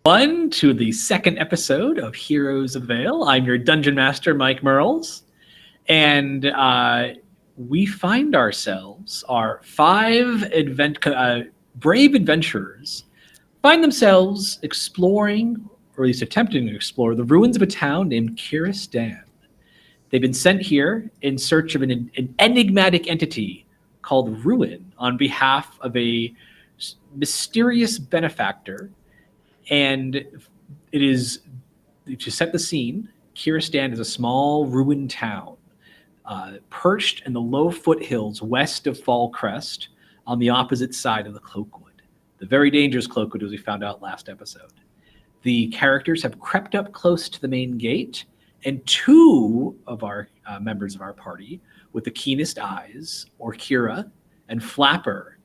One to the second episode of Heroes of Vale. I'm your dungeon master, Mike Merles, and we find ourselves, our five brave adventurers, find themselves exploring, or at least attempting to explore, the ruins of a town named Kiristan. They've been sent here in search of an enigmatic entity called Ruin on behalf of a mysterious benefactor. And it is, to set the scene, Kiristan is a small ruined town perched in the low foothills west of Fallcrest on the opposite side of the Cloakwood. The very dangerous Cloakwood, as we found out last episode. The characters have crept up close to the main gate, and two of our members of our party, with the keenest eyes, Orkira and Flapper,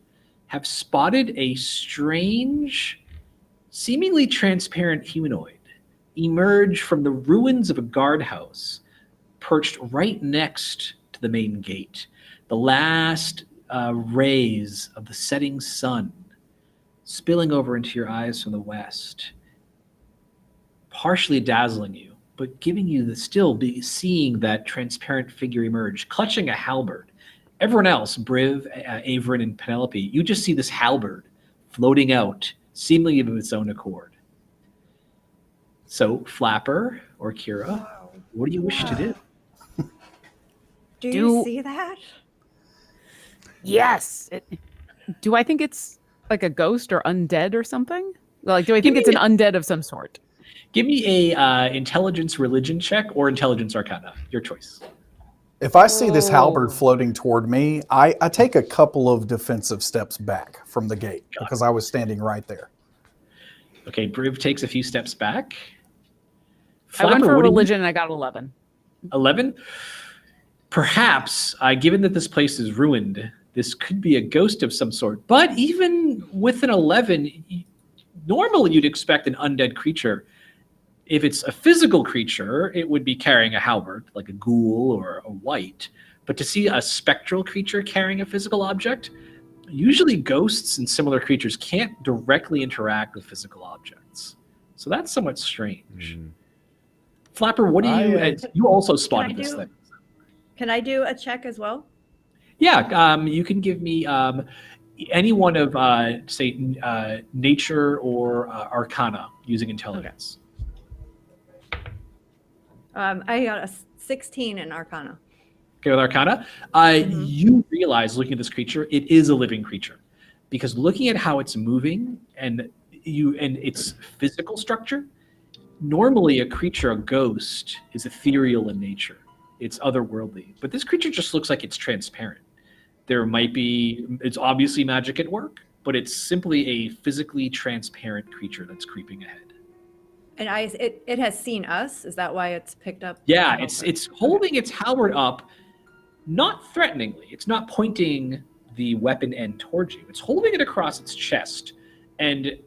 have spotted a strange, seemingly transparent humanoid emerge from the ruins of a guardhouse perched right next to the main gate. The last rays of the setting sun spilling over into your eyes from the west, partially dazzling you, but giving you seeing that transparent figure emerge, clutching a halberd. Everyone else, Briv, Averin, and Penelope, you just see this halberd floating out, seemingly of its own accord. So, Flapper or Kira, what do you wish to do? Do you see that? Yes. Do I think it's like a ghost or undead or something? Like, do I think it's an undead of some sort? Give me a intelligence religion check or intelligence arcana, your choice. If I see this halberd floating toward me, I take a couple of defensive steps back from the gate because I was standing right there. Okay, Briv takes a few steps back. Flapper, I went for religion and I got 11. 11? Perhaps, given that this place is ruined, this could be a ghost of some sort. But even with an 11, normally you'd expect an undead creature. If it's a physical creature, it would be carrying a halberd, like a ghoul or a wight. But to see a spectral creature carrying a physical object, usually ghosts and similar creatures can't directly interact with physical objects. So that's somewhat strange. Flapper, what do you... you also spotted this thing. Can I do a check as well? Yeah, you can give me any one of, say, nature or arcana using intelligence. Okay. I got a 16 in arcana. Okay, with arcana, you realize, looking at this creature, it is a living creature. Because looking at how it's moving and its physical structure, normally a creature, a ghost, is ethereal in nature. It's otherworldly. But this creature just looks like it's transparent. It's obviously magic at work, but it's simply a physically transparent creature that's creeping ahead. And it has seen us? Is that why it's picked up? Yeah, it's holding its halberd up, not threateningly. It's not pointing the weapon end towards you. It's holding it across its chest. And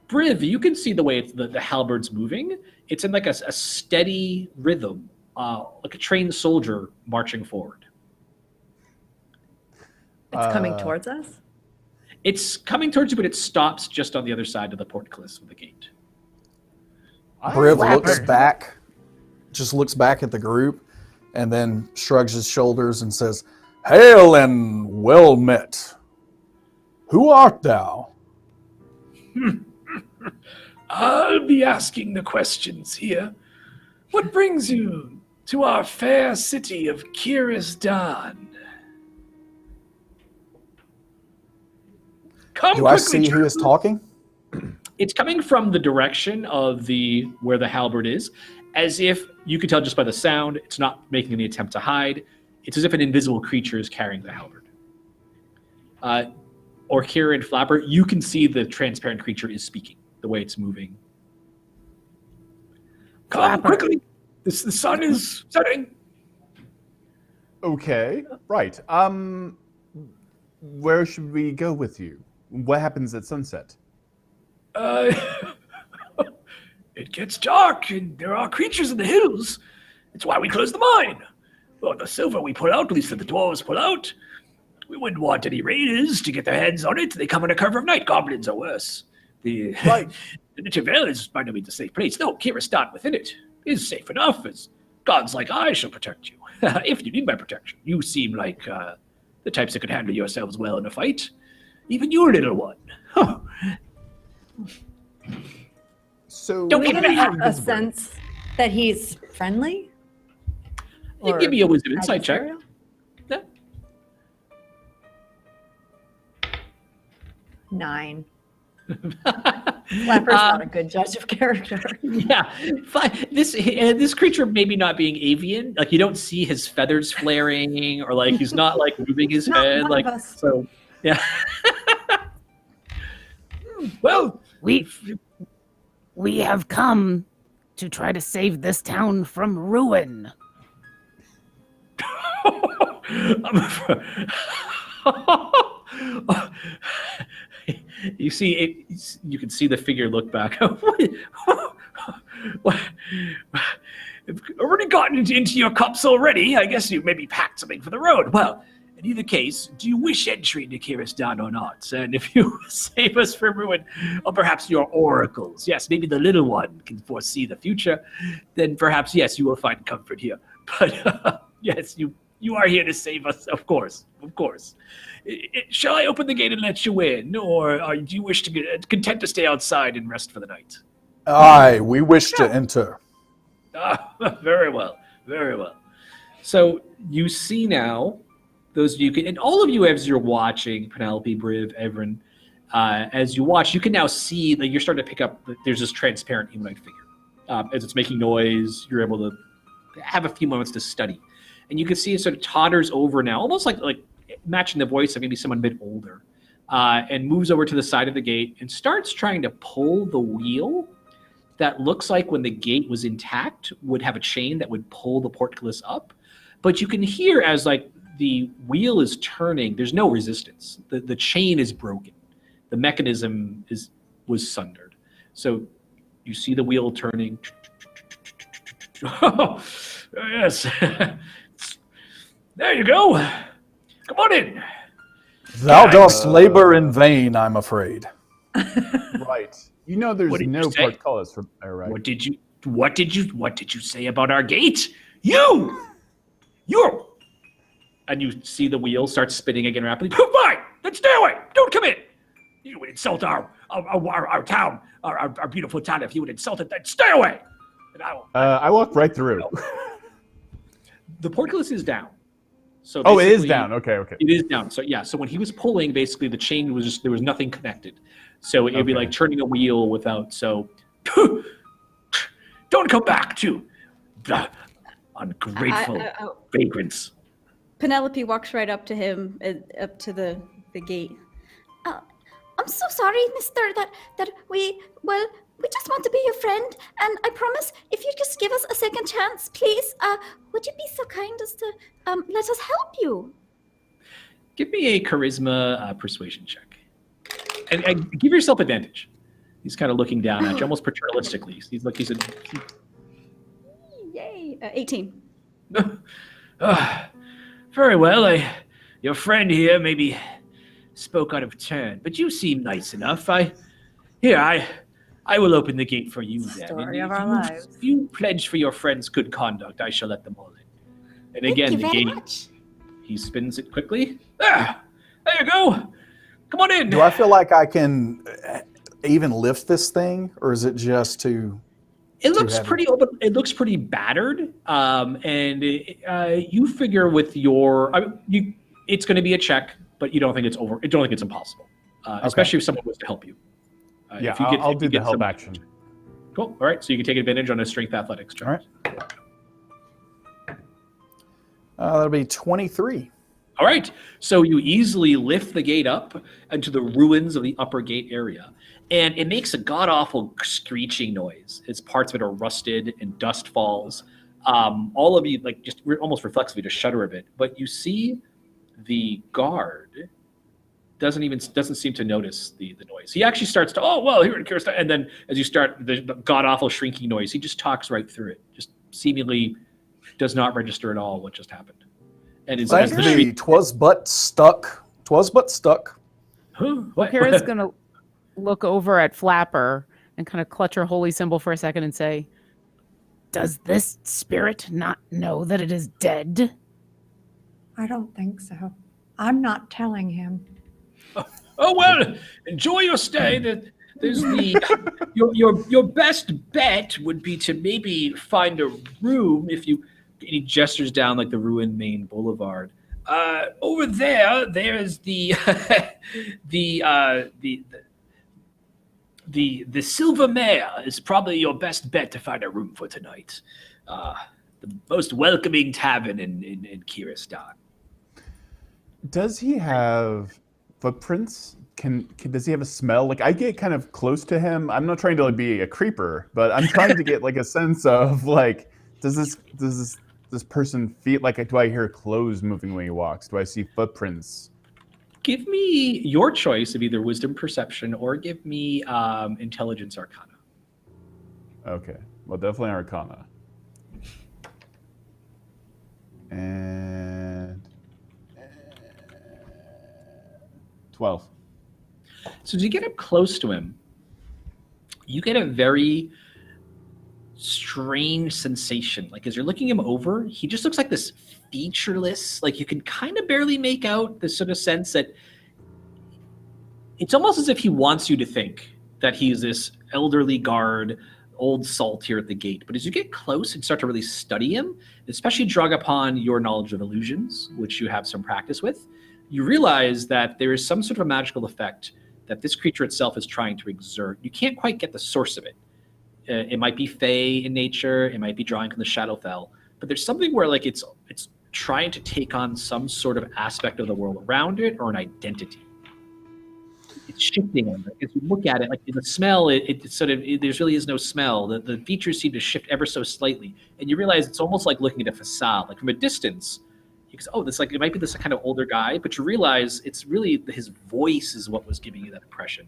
Briv, you can see the way the halberd's moving. It's in like a steady rhythm. Like a trained soldier marching forward. It's coming towards us? It's coming towards you, but it stops just on the other side of the portcullis of the gate. Briv looks back at the group, and then shrugs his shoulders and says, "Hail and well met. Who art thou?" I'll be asking the questions here. What brings you to our fair city of Kiristan? Do I see who is talking? It's coming from the direction of where the halberd is, as if you could tell just by the sound. It's not making any attempt to hide. It's as if an invisible creature is carrying the halberd. Orkira and Flapper, you can see the transparent creature is speaking, the way it's moving. Come quickly! The sun is setting. Okay, right. Where should we go with you? What happens at sunset? It gets dark and there are creatures in the hills. It's why we close the mine. Well, the silver we pull out, at least that the dwarves pull out. We wouldn't want any raiders to get their hands on it. They come under cover of night. Goblins are worse. The Right. the Vale is by no means a safe place. No, Kiristan within it is safe enough, as gods like I shall protect you. If you need my protection. You seem like the types that could handle yourselves well in a fight. Even you, little one. Huh. So Don't Do we get get me a sense that he's friendly? You Or give me a wisdom insight check. adversarial? Yeah. 9. Flapper's not a good judge of character. Yeah, fine. This creature maybe not being avian, like you don't see his feathers flaring, or like he's not like moving his Not head, one like of us. so. Yeah. Well, We have come to try to save this town from ruin. You see it. You can see the figure look back. What? I've already gotten into your cups already. I guess you maybe packed something for the road. Well, in either case, do you wish entry into Kiristan or not? And if you save us from ruin, or perhaps your oracles, yes, maybe the little one can foresee the future, then perhaps, yes, you will find comfort here. But yes, you are here to save us, of course, of course. Shall I open the gate and let you in, or do you wish to get content to stay outside and rest for the night? Aye, we wish to enter. Very well, very well. So you see now, those of you can, and all of you as you're watching, Penelope, Briv, Everin, as you watch, you can now see that you're starting to pick up that there's this transparent humanoid figure. As it's making noise, you're able to have a few moments to study. And you can see it sort of totters over now, almost like matching the voice of maybe someone a bit older, and moves over to the side of the gate and starts trying to pull the wheel that looks like when the gate was intact would have a chain that would pull the portcullis up. But you can hear as like the wheel is turning, there's no resistance. The chain is broken. The mechanism was sundered. So you see the wheel turning. Oh, yes. There you go. Come on in. Thou dost labor in vain, I'm afraid. Right. You know there's What did you no say? portcullis from there, right? What did you say about our gate? You! And you see the wheel start spinning again rapidly. Fine! Then stay away! Don't come in! You would insult our town, our beautiful town. If you would insult it, then stay away! And I walked right through. the portcullis is down. So Oh, it is basically- down. Okay. It is down. So yeah, so when he was pulling, basically the chain was just, there was nothing connected. So it'd be Okay. like turning a wheel without, so don't come back to the ungrateful vagrants. Penelope walks right up to him, up to the gate. I'm so sorry, mister, that we just want to be your friend, and I promise if you just give us a second chance, please, would you be so kind as to let us help you? Give me a charisma persuasion check. And give yourself advantage. He's kind of looking down at you, almost paternalistically. He's like, he's a... Yay! 18. Very well. Your friend here maybe spoke out of turn, but you seem nice enough. I will open the gate for you then. Story And of our lives. If you pledge for your friend's good conduct, I shall let them all in. And Thank again, you the very gate, much. he spins it quickly. There you go. Come on in. Do I feel like I can even lift this thing, or is it just too? It looks heavy? pretty open. It looks pretty battered. You figure with your, it's going to be a check, but you don't think it's over. You don't think it's impossible, especially if someone was to help you. Yeah, if you I'll if do you the get help some- action. Cool. All right. So you can take advantage on a strength athletics check. All right. That'll be 23. All right. So you easily lift the gate up into the ruins of the upper gate area. And it makes a god-awful screeching noise. Its parts of it are rusted and dust falls. All of you, like, just almost reflexively just shudder a bit. But you see the guard doesn't seem to notice the noise. He actually starts to, oh, well, here in Kiristan. And then as you start the god-awful shrinking noise, he just talks right through it. Just seemingly does not register at all what just happened. And it's Thank thee, 'twas but stuck. 'Twas but stuck. Huh? Well, Kara's gonna look over at Flapper and kind of clutch her holy symbol for a second and say, "Does this spirit not know that it is dead?" I don't think so. I'm not telling him. Oh well, enjoy your stay. There's your best bet would be to maybe find a room if you. He gestures down like the ruined main boulevard. Over there's the the Silver Mare is probably your best bet to find a room for tonight. The most welcoming tavern in Kiristan. Does he have footprints? Does he have a smell? Like I get kind of close to him. I'm not trying to like, be a creeper, but I'm trying to get like a sense of like, does this person feel like? Do I hear clothes moving when he walks? Do I see footprints? Give me your choice of either wisdom perception or give me intelligence arcana. Okay, well definitely Arcana. And 12. So as you get up close to him, you get a very strange sensation. Like as you're looking him over, he just looks like this featureless, like you can kind of barely make out this sort of sense that it's almost as if he wants you to think that he's this elderly guard, old salt here at the gate. But as you get close and start to really study him, especially drawing upon your knowledge of illusions, which you have some practice with, you realize that there is some sort of a magical effect that this creature itself is trying to exert. You can't quite get the source of it. It might be fey in nature, it might be drawing from the Shadowfell, but there's something where like it's trying to take on some sort of aspect of the world around it or an identity. It's shifting on it. As you look at it, like in the smell, there really is no smell. The features seem to shift ever so slightly, and you realize it's almost like looking at a facade. Like from a distance, you can say, "Oh, this like it might be this kind of older guy," but you realize it's really his voice is what was giving you that impression.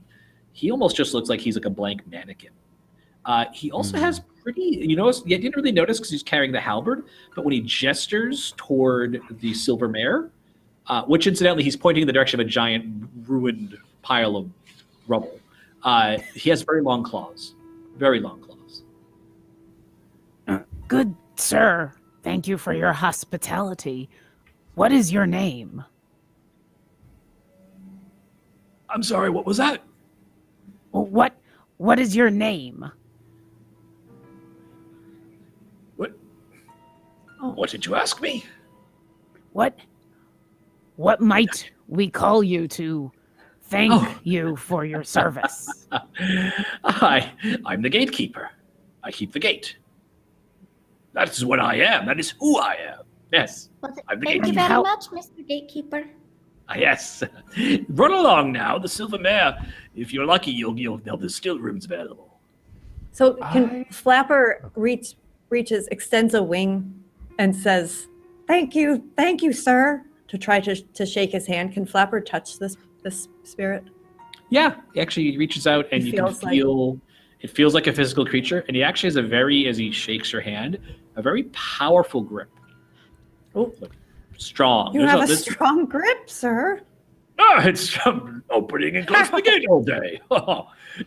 He almost just looks like he's like a blank mannequin. He also has you didn't really notice because he's carrying the halberd, but when he gestures toward the Silver Mare, which incidentally he's pointing in the direction of a giant ruined pile of rubble, he has very long claws. Very long claws. Good sir, thank you for your hospitality. What is your name? I'm sorry, what was that? What is your name? What did you ask me? What might we call you to thank you for your service? I'm the gatekeeper. I keep the gate. That is what I am. That is who I am. Yes, I'm the Thank you gatekeeper. very much, Mr. Gatekeeper. Yes. Run along now. The Silver Mare. If you're lucky, there's still rooms available. So can Flapper extends a wing and says, thank you, sir, to try to shake his hand. Can Flapper touch this spirit? Yeah, actually he reaches out and you can feel it feels like a physical creature, and he actually has as he shakes your hand, a very powerful grip. Oh, strong. You have a strong grip, sir. It's opening and closing the gate all day.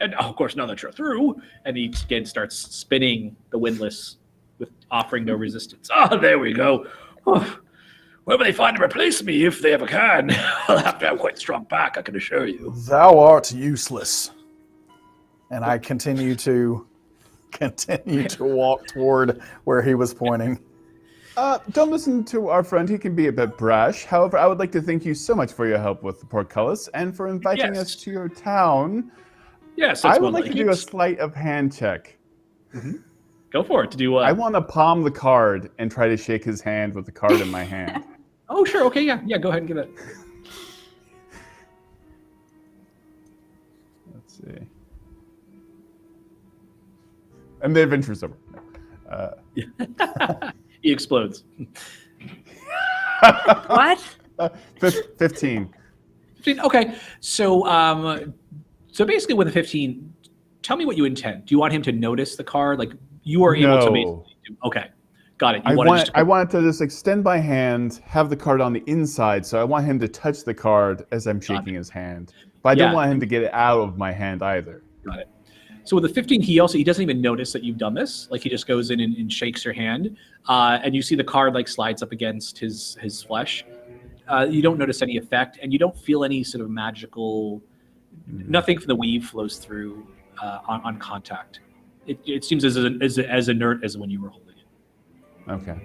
And of course, now that you're through, and he again starts spinning the windlass with offering no resistance. There we go. Wherever they find to replace me, if they ever can, I'll have to have quite a strong back, I can assure you. Thou art useless. And I continue to walk toward where he was pointing. Don't listen to our friend. He can be a bit brash. However, I would like to thank you so much for your help with the portcullis and for inviting us to your town. Yes, I would like to do a sleight of hand check. Mm-hmm. Go for it. To do what? I want to palm the card and try to shake his hand with the card in my hand. Oh, sure. Okay, yeah. Go ahead and give it. Let's see. And the adventure's over. He explodes. What? 15. 15. Okay. So basically with a 15, tell me what you intend. Do you want him to notice the card? Like you are able to basically do. Okay. Got it. I want to just extend my hand, have the card on the inside, so I want him to touch the card as I'm shaking his hand. But I don't Yeah. want him to get it out of my hand either. Got it. So with the 15, he doesn't even notice that you've done this. Like, he just goes in and shakes your hand, and you see the card like slides up against his flesh. You don't notice any effect, and you don't feel any sort of magical. Nothing from the weave flows through on contact. It seems as inert as when you were holding it. Okay.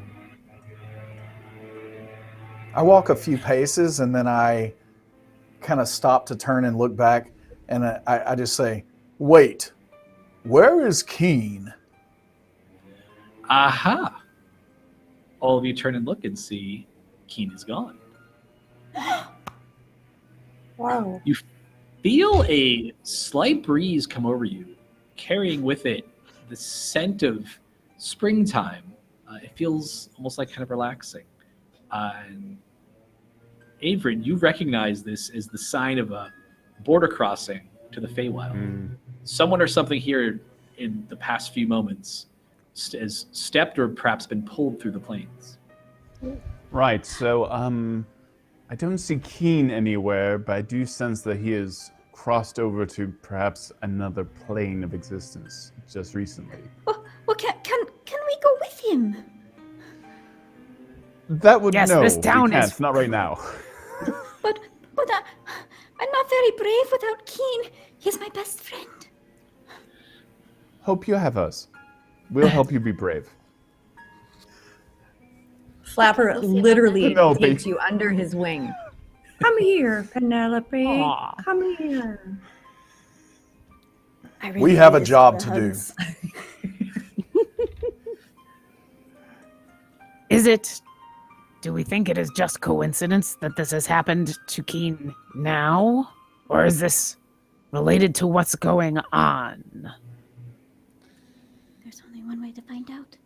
I walk a few paces and then I kind of stop to turn and look back, and I just say, "Wait, where is Keen?" Aha! All of you turn and look and see Keen is gone. Whoa. You feel a slight breeze come over you, carrying with it the scent of springtime. It feels almost like kind of relaxing. And Averin, you recognize this as the sign of a border crossing to the Feywild. Someone or something here in the past few moments has stepped or perhaps been pulled through the plains. Right, so I don't see Keen anywhere, but I do sense that he has crossed over to perhaps another plane of existence just recently. Well, can we go with him? That would Yes, no, this town we can't, is- not right now. But I'm not very brave without Keen. He's my best friend. Hope you have us. We'll help you be brave. Flapper We'll see about literally that. Penelope. takes you under his wing. Come here, Penelope. Aw. Come here. I really We have a miss job the to do. hugs. Do we think it is just coincidence that this has happened to Keen now? Or is this related to what's going on? There's only one way to find out.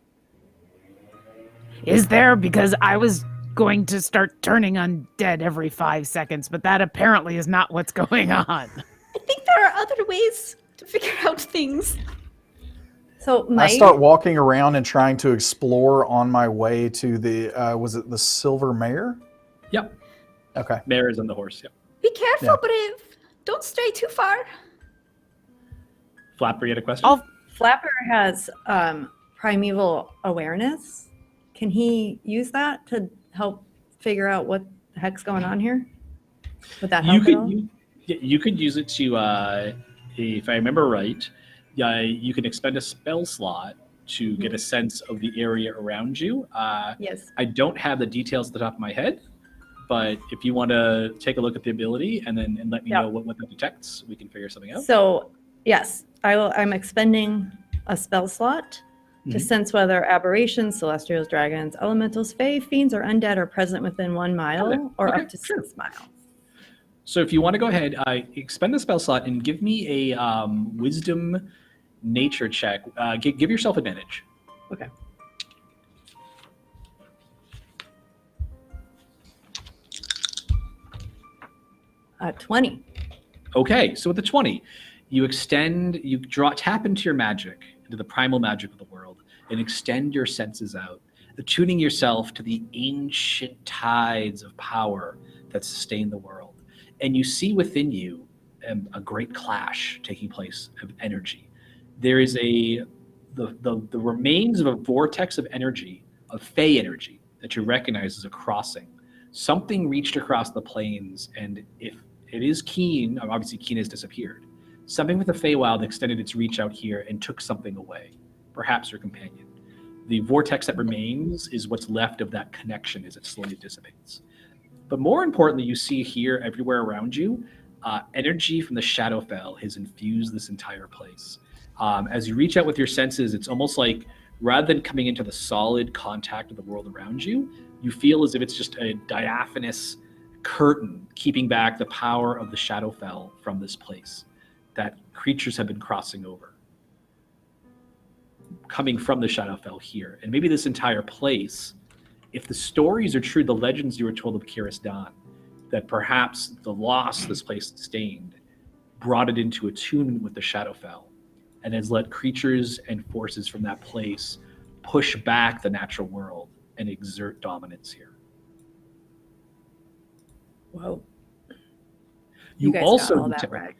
Is there? Because I was going to start turning undead every 5 seconds, but that apparently is not what's going on. I think there are other ways to figure out things. So I Mike, start walking around and trying to explore on my way to the, was it the Silver Mare? Yep. Okay. Mare is on the horse. Yep. Be careful, Yeah. Brave. Don't stray too far. Flapper, you had a question? Oh, Flapper has primeval awareness. Can he use that to help figure out what the heck's going on here? Would that help at all? You could use it to, if I remember right, you can expend a spell slot to get a sense of the area around you. Yes. I don't have the details at the top of my head, but if you want to take a look at the ability and let me Yeah. know what that detects, we can figure something out. So yes, I'm expending a spell slot to Mhm. sense whether aberrations, celestials, dragons, elementals, fae, fiends, or undead are present within 1 mile Okay. or Okay, up to sure. 6 miles. So if you want to go ahead, expend the spell slot and give me a wisdom nature check. Give yourself advantage. Okay. Uh, 20. Okay, so with the 20, you tap into your magic, into the primal magic of the world, and extend your senses out, attuning yourself to the ancient tides of power that sustain the world. And you see within you a great clash taking place of energy. There is the remains of a vortex of energy, of fey energy, that you recognize as a crossing. Something reached across the plains, and if it is Keen, obviously Keen has disappeared. Something with the Feywild extended its reach out here and took something away, perhaps your companion. The vortex that remains is what's left of that connection as it slowly dissipates. But more importantly, you see here everywhere around you, energy from the Shadowfell has infused this entire place. As you reach out with your senses, it's almost like rather than coming into the solid contact of the world around you, you feel as if it's just a diaphanous curtain keeping back the power of the Shadowfell from this place that creatures have been crossing over, coming from the Shadowfell here. And maybe this entire place, if the stories are true, the legends you were told of Kiris Dan, that perhaps the loss this place sustained brought it into attunement with the Shadowfell and has let creatures and forces from that place push back the natural world and exert dominance here. Whoa. You guys also got all that detect right.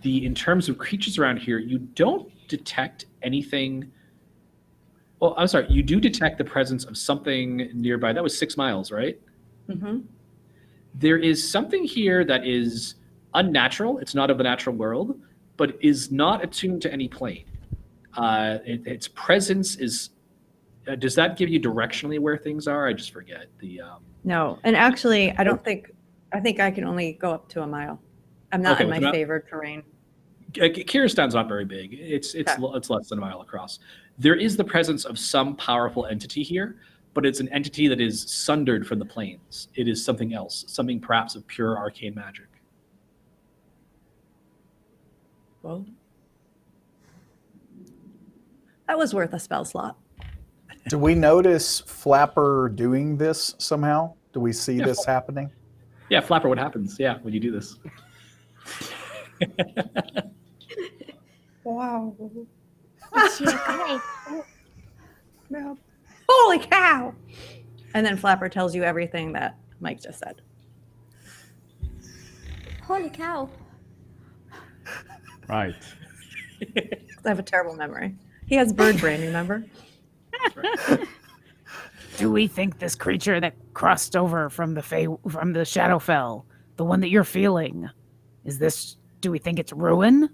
the in terms of creatures around here, you don't detect anything. Well, I'm sorry, you do detect the presence of something nearby. That was 6 miles, right? Mm-hmm. There is something here that is unnatural. It's not of the natural world, but is not attuned to any plane. Its presence is. Does that give you directionally where things are? I just forget the. No, and actually, I think I can only go up to a mile. I'm not in my favored terrain. Kiristan's not very big. It's less than a mile across. There is the presence of some powerful entity here, but it's an entity that is sundered from the planes. It is something else, something perhaps of pure arcane magic. Well, that was worth a spell slot. Do we notice Flapper doing this somehow? Do we see this happening? Yeah, Flapper, what happens? Yeah, when you do this. Wow. Is she okay? No. Holy cow! And then Flapper tells you everything that Mike just said. Holy cow. Right. I have a terrible memory. He has bird brain, remember? Do we think this creature that crossed over from the Shadowfell, the one that you're feeling, do we think it's Ruin?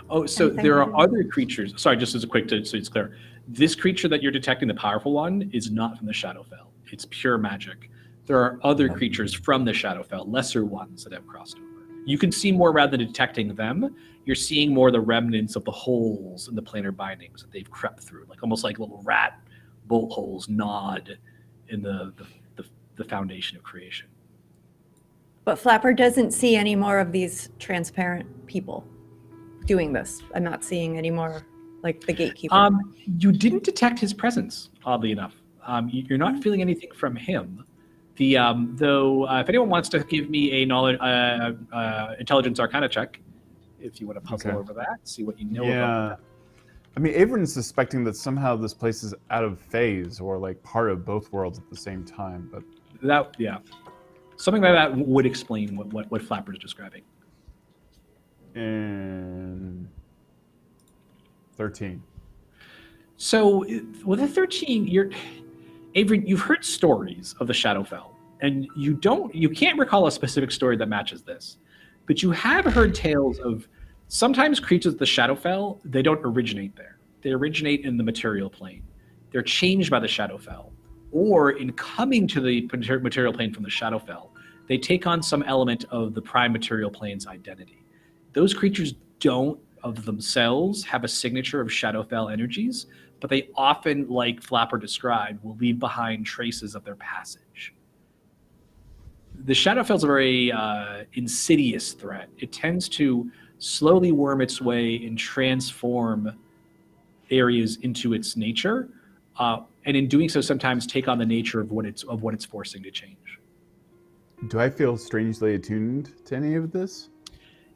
Oh, so there are other creatures. Sorry, just as a quick, so it's clear. This creature that you're detecting, the powerful one, is not from the Shadowfell. It's pure magic. There are other creatures from the Shadowfell, lesser ones that have crossed over. You can see more rather than detecting them. You're seeing more the remnants of the holes in the planar bindings that they've crept through, like almost like little rat bolt holes gnawed in the foundation of creation. But Flapper doesn't see any more of these transparent people doing this. I'm not seeing any more like the gatekeeper. You didn't detect his presence, oddly enough. You're not feeling anything from him. Though, if anyone wants to give me a knowledge, intelligence arcana check, if you want to puzzle over that, see what you know about that. I mean, Averin's suspecting that somehow this place is out of phase or like part of both worlds at the same time, but something like that would explain what Flapper's describing. And 13. So with a 13, Averin, you've heard stories of the Shadowfell, and you can't recall a specific story that matches this, but you have heard tales of sometimes creatures of the Shadowfell, they don't originate there. They originate in the material plane. They're changed by the Shadowfell, or in coming to the material plane from the Shadowfell, they take on some element of the prime material plane's identity. Those creatures don't of themselves have a signature of Shadowfell energies, but they often, like Flapper described, will leave behind traces of their passage. The Shadowfell is a very insidious threat. It tends to slowly worm its way and transform areas into its nature, and in doing so, sometimes take on the nature of what it's forcing to change. Do I feel strangely attuned to any of this?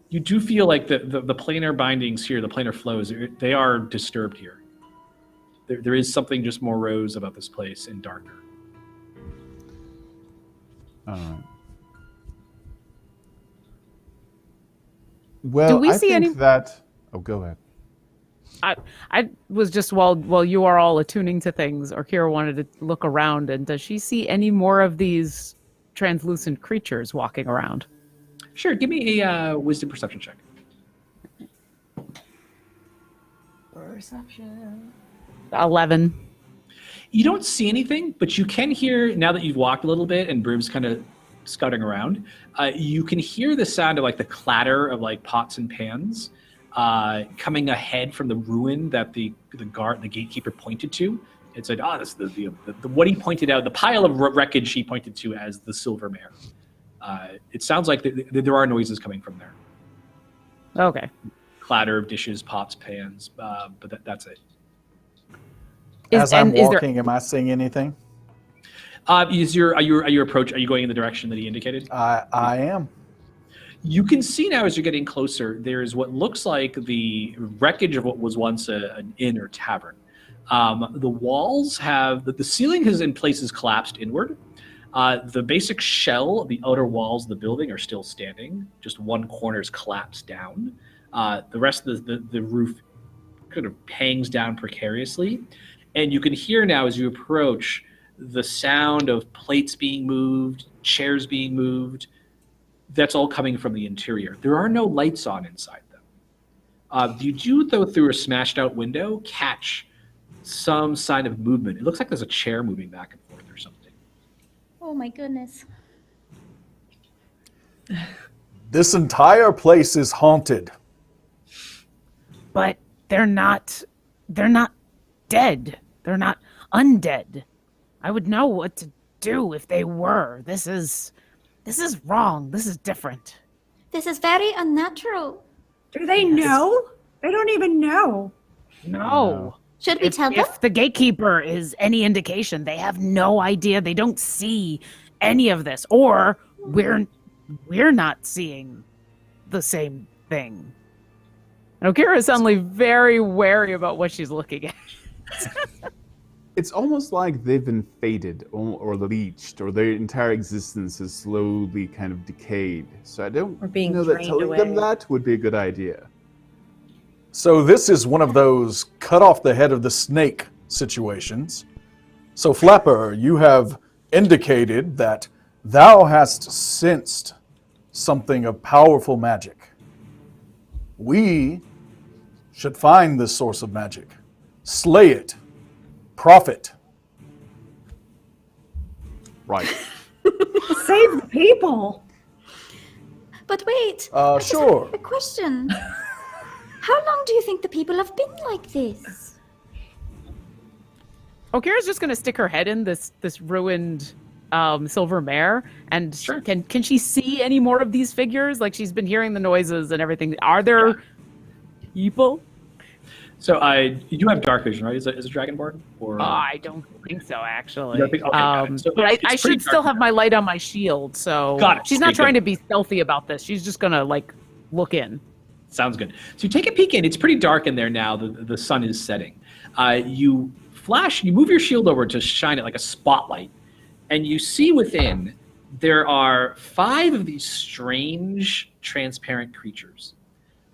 You do feel like the planar bindings here, the planar flows, they are disturbed here. There is something just morose about this place and darker. All right. Well, Do we I see think any- that. Oh, go ahead. I was just while you are all attuning to things, or Kira wanted to look around, and does she see any more of these translucent creatures walking around? Sure, give me a wisdom perception check. Perception. 11. You don't see anything, but you can hear, now that you've walked a little bit and Broom's kind of scouting around, you can hear the sound of like the clatter of like pots and pans coming ahead from the ruin that the gatekeeper pointed to. It said, this is the what he pointed out, the pile of wreckage he pointed to as the Silver Mare. It sounds like there are noises coming from there. Okay. Clatter of dishes, pots, pans, but that's it. As I'm walking, am I seeing anything? Are you going in the direction that he indicated? I am. You can see now as you're getting closer, there is what looks like the wreckage of what was once an inn or tavern. The walls have, the ceiling has in places collapsed inward. The basic shell, the outer walls of the building are still standing. Just one corner's collapsed down. The rest of the roof kind of hangs down precariously. And you can hear now as you approach the sound of plates being moved, chairs being moved. That's all coming from the interior. There are no lights on inside them. You do, though, through a smashed out window, catch some sign of movement. It looks like there's a chair moving back and forth or something. Oh my goodness. This entire place is haunted. But they're not dead. They're not undead. I would know what to do if they were. This is wrong. This is different. This is very unnatural. Do they know? They don't even know. No. Should we tell them? If the gatekeeper is any indication, they have no idea. They don't see any of this, or we're not seeing the same thing. Okira is suddenly very wary about what she's looking at. It's almost like they've been fated or leeched, or their entire existence is slowly kind of decayed. So I don't Or being know that drained telling them away. that would be a good idea. So this is one of those cut off the head of the snake situations. So Flapper, you have indicated that thou hast sensed something of powerful magic. We should find this source of magic, slay it, profit. Right. Save the people. But wait. I just Sure. have a question. How long do you think the people have been like this? Okira's just gonna stick her head in this ruined silver mare, and Sure. can she see any more of these figures? Like, she's been hearing the noises and everything. Are there people? So you do have dark vision, right? Is it dragonborn? Or I don't think so, actually. You don't think- okay, got it. So but it's I pretty should still dark have my light on my shield, so Got it. she's not Okay, trying good. to be stealthy about this. She's just gonna look in. Sounds good. So you take a peek in. It's pretty dark in there now. The sun is setting. You move your shield over to shine it like a spotlight, and you see within there are 5 of these strange transparent creatures.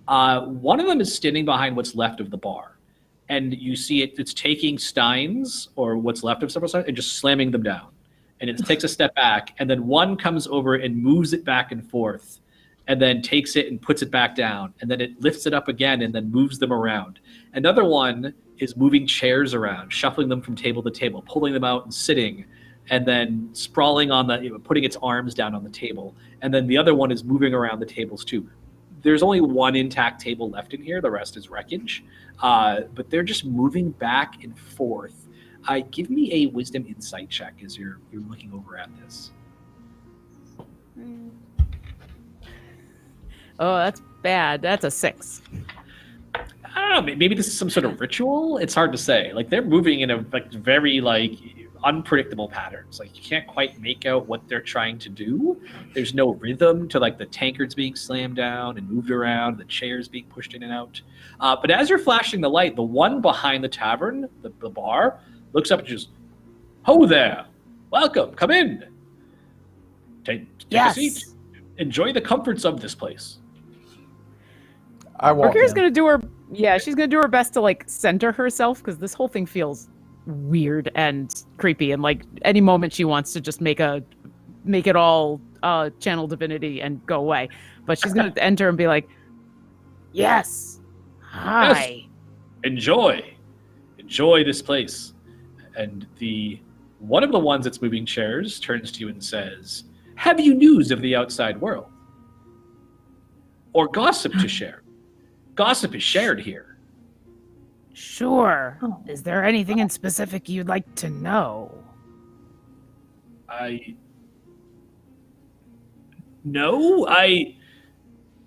One of them is standing behind what's left of the bar, and you see it's taking steins or what's left of several steins and just slamming them down. And it takes a step back, and then one comes over and moves it back and forth, and then takes it and puts it back down, and then it lifts it up again and then moves them around. Another one is moving chairs around, shuffling them from table to table, pulling them out and sitting, and then sprawling on putting its arms down on the table. And then the other one is moving around the tables too. There's only one intact table left in here. The rest is wreckage. But they're just moving back and forth. Give me a wisdom insight check as you're looking over at this. Oh, that's bad. That's a 6. I don't know. Maybe this is some sort of ritual. It's hard to say. Like, they're moving in a very unpredictable patterns. Like, you can't quite make out what they're trying to do. There's no rhythm to the tankards being slammed down and moved around, the chairs being pushed in and out. But as you're flashing the light, the one behind the tavern, the bar, looks up and just, "Ho there! Welcome. Come in. Take Yes. a seat. Enjoy the comforts of this place." I walk Okira's in. gonna do her. Yeah, she's gonna do her best to center herself, because this whole thing feels weird and creepy, and any moment she wants to just make it all channel divinity and go away. But she's gonna enter and be like, "Yes, hi." Enjoy this place. And one of the ones that's moving chairs turns to you and says, "Have you news of the outside world? Or gossip to share? Gossip is shared here." Sure. Oh. Is there anything in specific you'd like to know?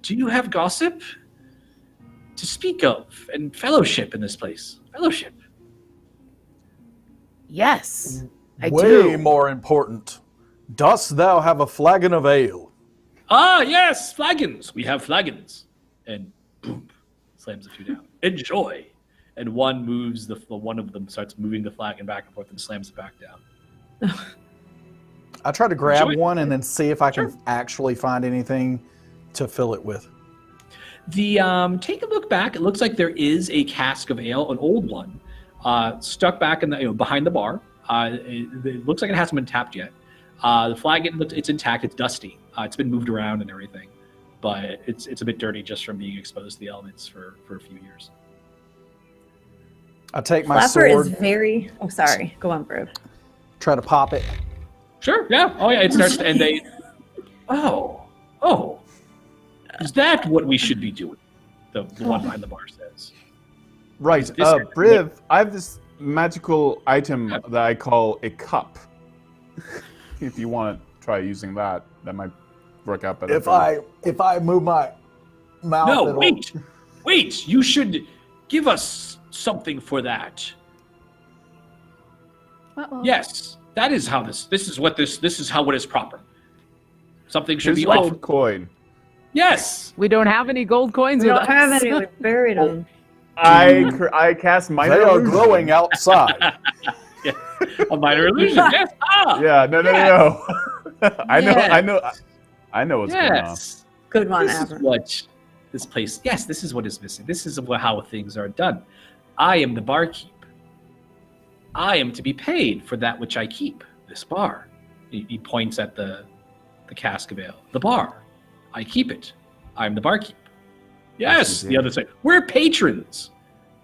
Do you have gossip to speak of and fellowship in this place? Fellowship. Yes, I Way do. more important. Dost thou have a flagon of ale? Ah, yes, flagons. We have flagons. And boom, slams a few down. Enjoy. And one moves one of them starts moving the flagon back and forth and slams it back down. I try to grab Enjoy. one and then see if I can Sure. actually find anything to fill it with. The take a look back. It looks like there is a cask of ale, an old one, stuck back in the behind the bar. It looks like it hasn't been tapped yet. The flagon it's intact. It's dusty. It's been moved around and everything, but it's a bit dirty just from being exposed to the elements for a few years. I take my Flapper sword, is very. Oh, sorry. Go on, Briv. try to pop it. Sure. Yeah. Oh yeah. It starts and they. Oh. Is that what we should be doing? The one behind the bar says. Right. This- Briv, I have this magical item that I call a cup. If you want to try using that, that might work out better. If I move my mouth, No, it'll- wait! You should give us something for that. Uh-oh. Yes, that is how this is how it is proper. Something should Here's be a offered. gold coin. Yes. We don't have any gold coins We with don't have us. any. We buried them. I cast minor They are illusion. glowing outside. A minor illusion. Yes. Yeah, no. I know what's going on. Yes. Good one, This is Avern. what this place. Yes, this is what is missing. This is how things are done. I am the barkeep. I am to be paid for that which I keep. This bar. He points at the cask of ale. The bar. I keep it. I'm the barkeep. Yes, you the did. other side. We're patrons.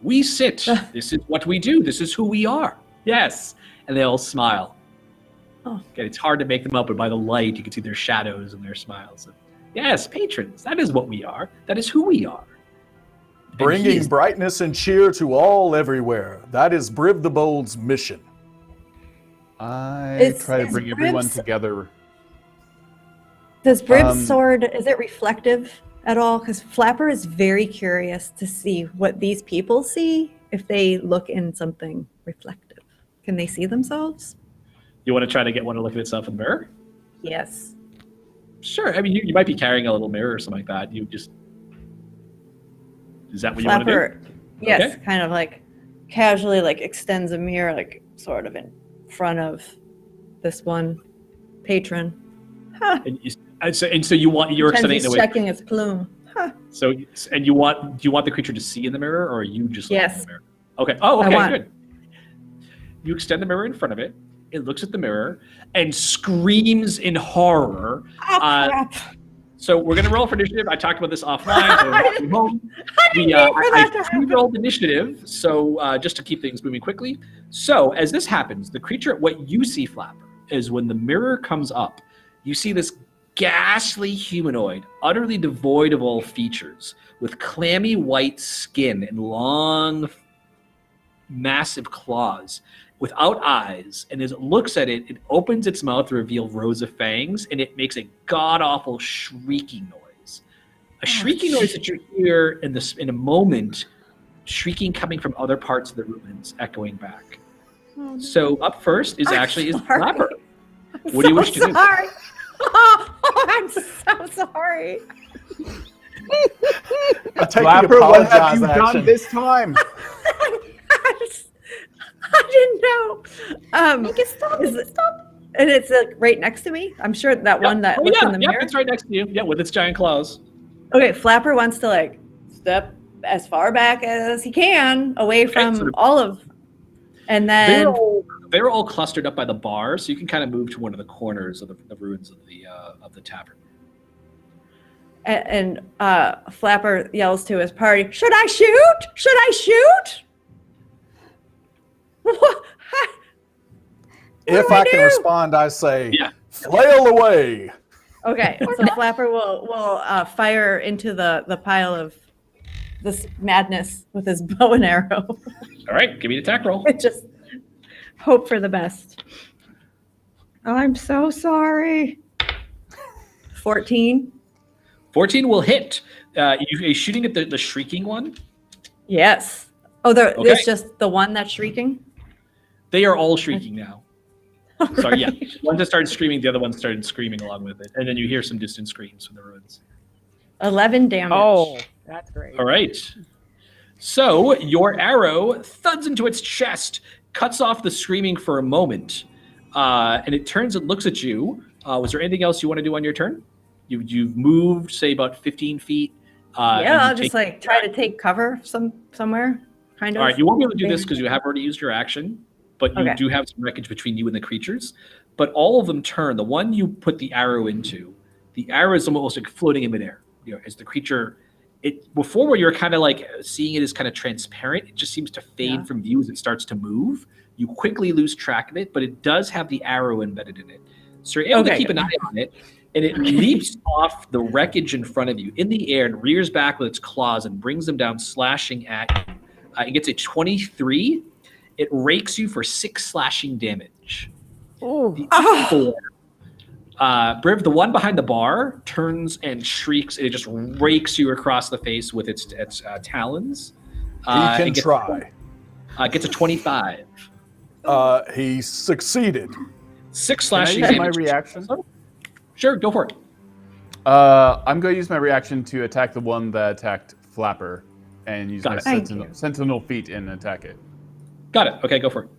We sit. This is what we do. This is who we are. Yes. And they all smile. Oh. Okay, it's hard to make them out, but by the light, you can see their shadows and their smiles. And yes, patrons. That is what we are. That is who we are. And he Bringing is- brightness and cheer to all everywhere. That is Briv the Bold's mission. I try to is bring everyone Briv's- together. Does Briv's Um, sword, is it reflective at all? Because Flapper is very curious to see what these people see if they look in something reflective. Can they see themselves? You want to try to get one to look at itself in the mirror? Yes. Sure. I mean, you might be carrying a little mirror or something like that. You just... Is that what you want to do? Flapper, yes, Okay. kind of like casually like extends a mirror like sort of in front of this one patron. Huh. And so you're Pretends extending it he's in a way. checking his plume. Huh. So, and do you want the creature to see in the mirror, or are you just looking in Yes. the mirror? Okay. Oh, I okay, want- good. You extend the mirror in front of it. It looks at the mirror and screams in horror. Oh, Uh, crap. So we're gonna roll for initiative. I talked about this offline. So I didn't mean for that to happen. rolled initiative, so just to keep things moving quickly. So as this happens, the creature, what you see, Flapper, is when the mirror comes up, you see this ghastly humanoid, utterly devoid of all features, with clammy white skin and long, massive claws, without eyes. And as it looks at it, it opens its mouth to reveal rows of fangs, and it makes a god-awful shrieking noise. A shrieking noise that you hear in a moment, shrieking coming from other parts of the ruins, echoing back. So up first is I'm actually is sorry. Flapper. I'm What do you so wish to do? sorry. Oh, I'm so sorry. I take the Flapper, what have apologize you action. done this time? I didn't know. Make it stop. Is Make it- it stop. And it's like right next to me. I'm sure that one that Oh, looks yeah, in the yeah, mirror. it's right next to you. Yeah, with its giant claws. Okay, Flapper wants to like step as far back as he can away from so- all of, and then They're all clustered up by the bar, so you can kind of move to one of the corners of the ruins of the tavern. and Flapper yells to his party, "Should I shoot? Should I shoot?" What? If do I I can do? respond, I say, Yeah. flail away. Okay, so Flapper will fire into the pile of this madness with his bow and arrow. All right, give me an attack roll. Just hope for the best. I'm so sorry. 14. 14 will hit. You're shooting at the shrieking one. Yes. Oh, Okay. there's just the one that's shrieking? They are all shrieking now. Sorry, yeah. Right. One just started screaming, the other one started screaming along with it. And then you hear some distant screams from the ruins. 11 damage. Oh, that's great. All right. So your arrow thuds into its chest, cuts off the screaming for a moment. and it turns and looks at you. Was there anything else you want to do on your turn? You've moved, say, about 15 feet. I'll just like try to take cover somewhere, kind of. All right, you won't be able to do this because you have already used your action, but you do have some wreckage between you and the creatures. But all of them turn. The one you put the arrow into, the arrow is almost like floating in midair. As the creature, before where you're kind of like seeing it as kind of transparent, it just seems to fade from view as it starts to move. You quickly lose track of it, but it does have the arrow embedded in it. So you're able to keep an eye on it, and it leaps off the wreckage in front of you in the air and rears back with its claws and brings them down, slashing at you. It gets a 23. It rakes you for 6 slashing damage. Oh. Briv, the one behind the bar, turns and shrieks. It just rakes you across the face with its talons. He can try. Gets a 25. He succeeded. 6 slashing Can I use damage. my reaction? Sure, go for it. I'm going to use my reaction to attack the one that attacked Flapper and use my sentinel feet and attack it. Got it. Okay, go for it.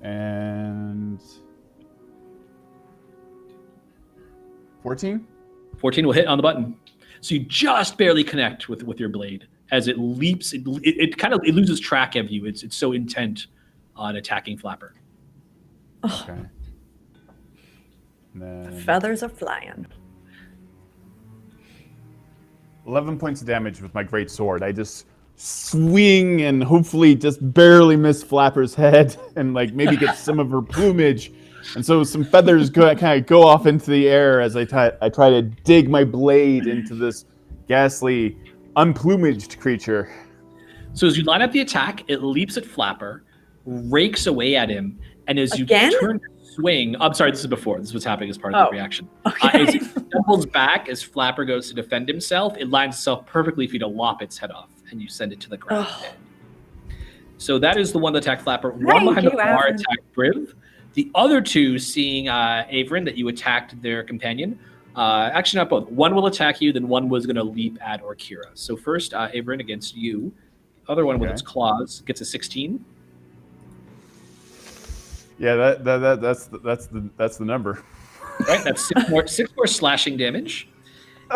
And 14? 14 will hit on the button. So you just barely connect with your blade. As it leaps, it kind of loses track of you. It's so intent on attacking Flapper. Okay. And then Feathers are flying. 11 points of damage with my great sword. I just swing and hopefully just barely miss Flapper's head and like maybe get some of her plumage. And so some feathers kind of go off into the air as I try to dig my blade into this ghastly, unplumaged creature. So as you line up the attack, it leaps at Flapper, rakes away at him, and as you turn to swing, I'm sorry, this is before. This is what's happening as part of the reaction. Okay. As it stumbles back, as Flapper goes to defend himself, it lines itself perfectly for you to lop its head off, and you send it to the ground. So that is the one that attacked Flapper. One behind the bar attacked Briv. The other two, seeing Averin, that you attacked their companion. Actually, not both. One will attack you, then one was going to leap at Orkira. So first, Averin against you. The other one with its claws gets a 16. Yeah, that's the number. Right, that's six more slashing damage.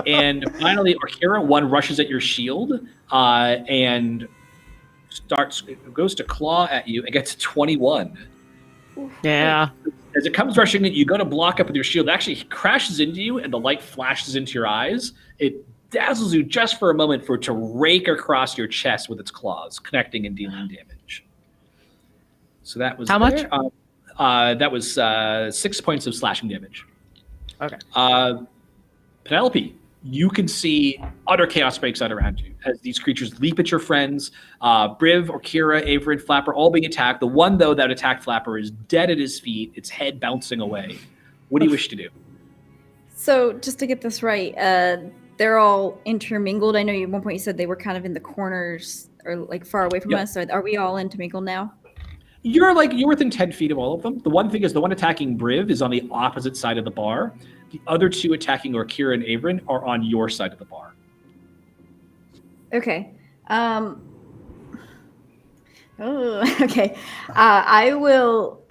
And finally, Orkira, one rushes at your shield and goes to claw at you and gets a 21. Yeah. As it comes rushing in, you go to block up with your shield. It actually crashes into you, and the light flashes into your eyes. It dazzles you just for a moment for it to rake across your chest with its claws, connecting and dealing damage. So that was how much? That was 6 points of slashing damage. Okay. Penelope, you can see utter chaos breaks out around you as these creatures leap at your friends. Briv, Orkira, Averin, Flapper, all being attacked. The one, though, that attacked Flapper is dead at his feet, its head bouncing away. What do you wish to do? So, just to get this right, they're all intermingled. I know at one point you said they were kind of in the corners or like far away from us. So are we all intermingled now? You're within 10 feet of all of them. The one thing is the one attacking Briv is on the opposite side of the bar. The other two attacking Orkira and Averin are on your side of the bar. Okay. Okay. I will.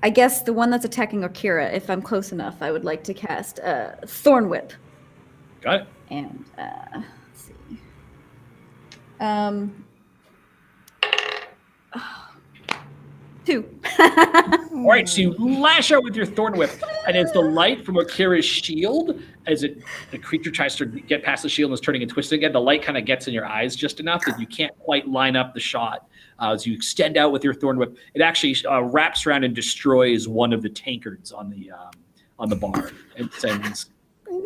I guess the one that's attacking Orkira, if I'm close enough, I would like to cast Thorn Whip. Got it. And let's see. 2. All right, so you lash out with your Thorn Whip, and as the light from Orkira's shield, the creature tries to get past the shield and is turning and twisting again, the light kind of gets in your eyes just enough that you can't quite line up the shot. As you extend out with your Thorn Whip, it actually wraps around and destroys one of the tankards on the bar and sends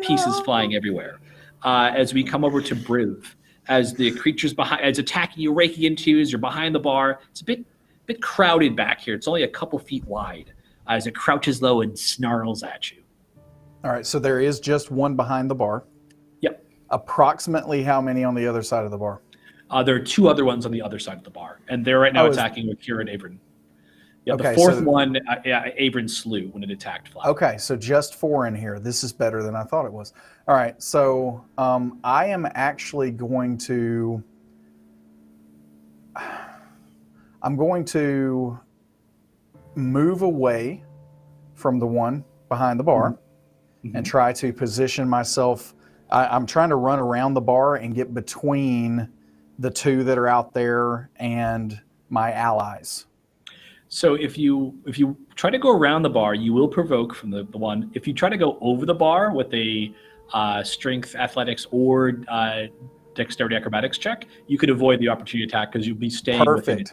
pieces flying everywhere. As we come over to Briv, as the creature's behind, as attacking you, raking into you, as you're behind the bar, it's a bit crowded back here. It's only a couple feet wide as it crouches low and snarls at you. All right, so there is just one behind the bar. Yep. Approximately how many on the other side of the bar? There are 2 other ones on the other side of the bar, and they're right now attacking Orkira and Averin. Yeah, okay, the fourth one, Averin slew when it attacked Flapper. Okay, so just 4 in here. This is better than I thought it was. All right, so I am actually going to I'm going to move away from the one behind the bar and try to position myself. I'm trying to run around the bar and get between the two that are out there and my allies. So if you try to go around the bar, you will provoke from the one. If you try to go over the bar with a strength, athletics, or dexterity acrobatics check, you could avoid the opportunity attack because you'll be staying within it.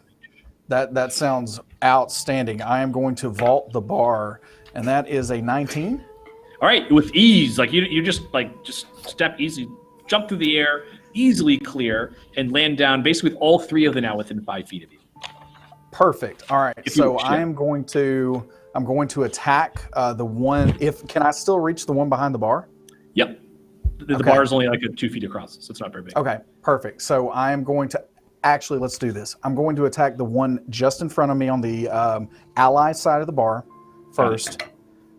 That sounds outstanding. I am going to vault the bar, and that is a 19. All right, with ease, like you just step easy, jump through the air, easily clear, and land down basically with all three of them now within 5 feet of you. Perfect. All right. So I'm going to attack the one. Can I still reach the one behind the bar? Yep. The bar is only like 2 feet across, so it's not very big. Okay. Perfect. So I am going to let's do this. I'm going to attack the one just in front of me on the ally side of the bar first.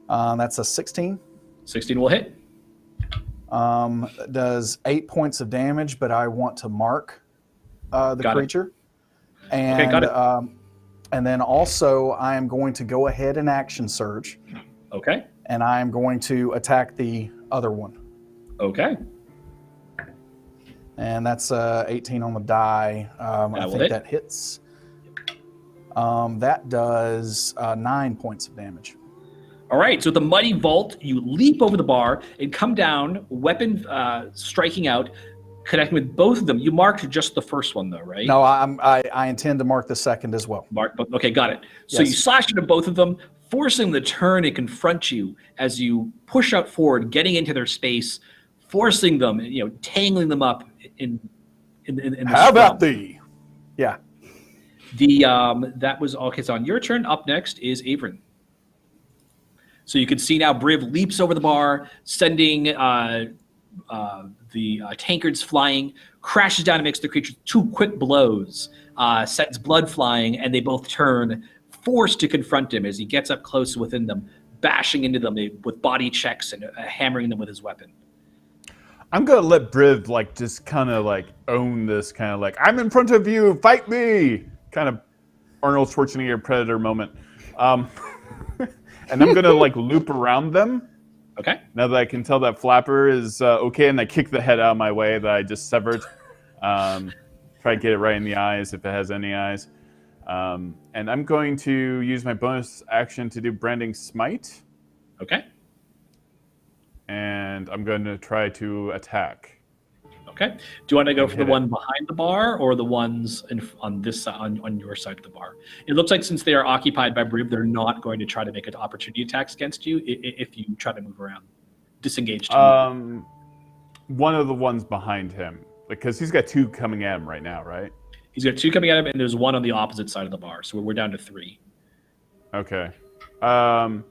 That's a 16. 16 will hit. Does 8 points of damage, but I want to mark the creature. And, okay, got it. And then also I am going to go ahead and action surge. Okay. And I am going to attack the other one. Okay. And that's 18 on the die. I think that hits. That does 9 points of damage. All right, so with the Mighty Vault, you leap over the bar and come down, weapon striking out, connecting with both of them. You marked just the first one, though, right? No, I intend to mark the second as well. Okay, got it. So you slash into both of them, forcing them to turn and confront you as you push out forward, getting into their space, forcing them, tangling them up in the How about thee? Yeah. That was okay. So on your turn, up next is Averin. So you can see now Briv leaps over the bar, sending the tankards flying, crashes down amidst the creature. 2 quick blows, sends blood flying, and they both turn, forced to confront him as he gets up close within them, bashing into them with body checks and hammering them with his weapon. I'm going to let Briv just kind of own this kind of I'm in front of you, fight me! Kind of Arnold Schwarzenegger Predator moment. And I'm going to loop around them. Okay. Now that I can tell that Flapper is okay, and I kick the head out of my way that I just severed. Try to get it right in the eyes if it has any eyes. And I'm going to use my bonus action to do Branding Smite. Okay. And I'm going to try to attack. Okay. Do you want to go for the one behind the bar or the ones on this side, on your side of the bar? It looks like since they are occupied by Briv, they're not going to try to make an opportunity attacks against you if you try to move around. Disengaged. One of the ones behind him. Because he's got 2 coming at him right now, right? He's got 2 coming at him, and there's 1 on the opposite side of the bar. So we're down to 3. Okay. I'll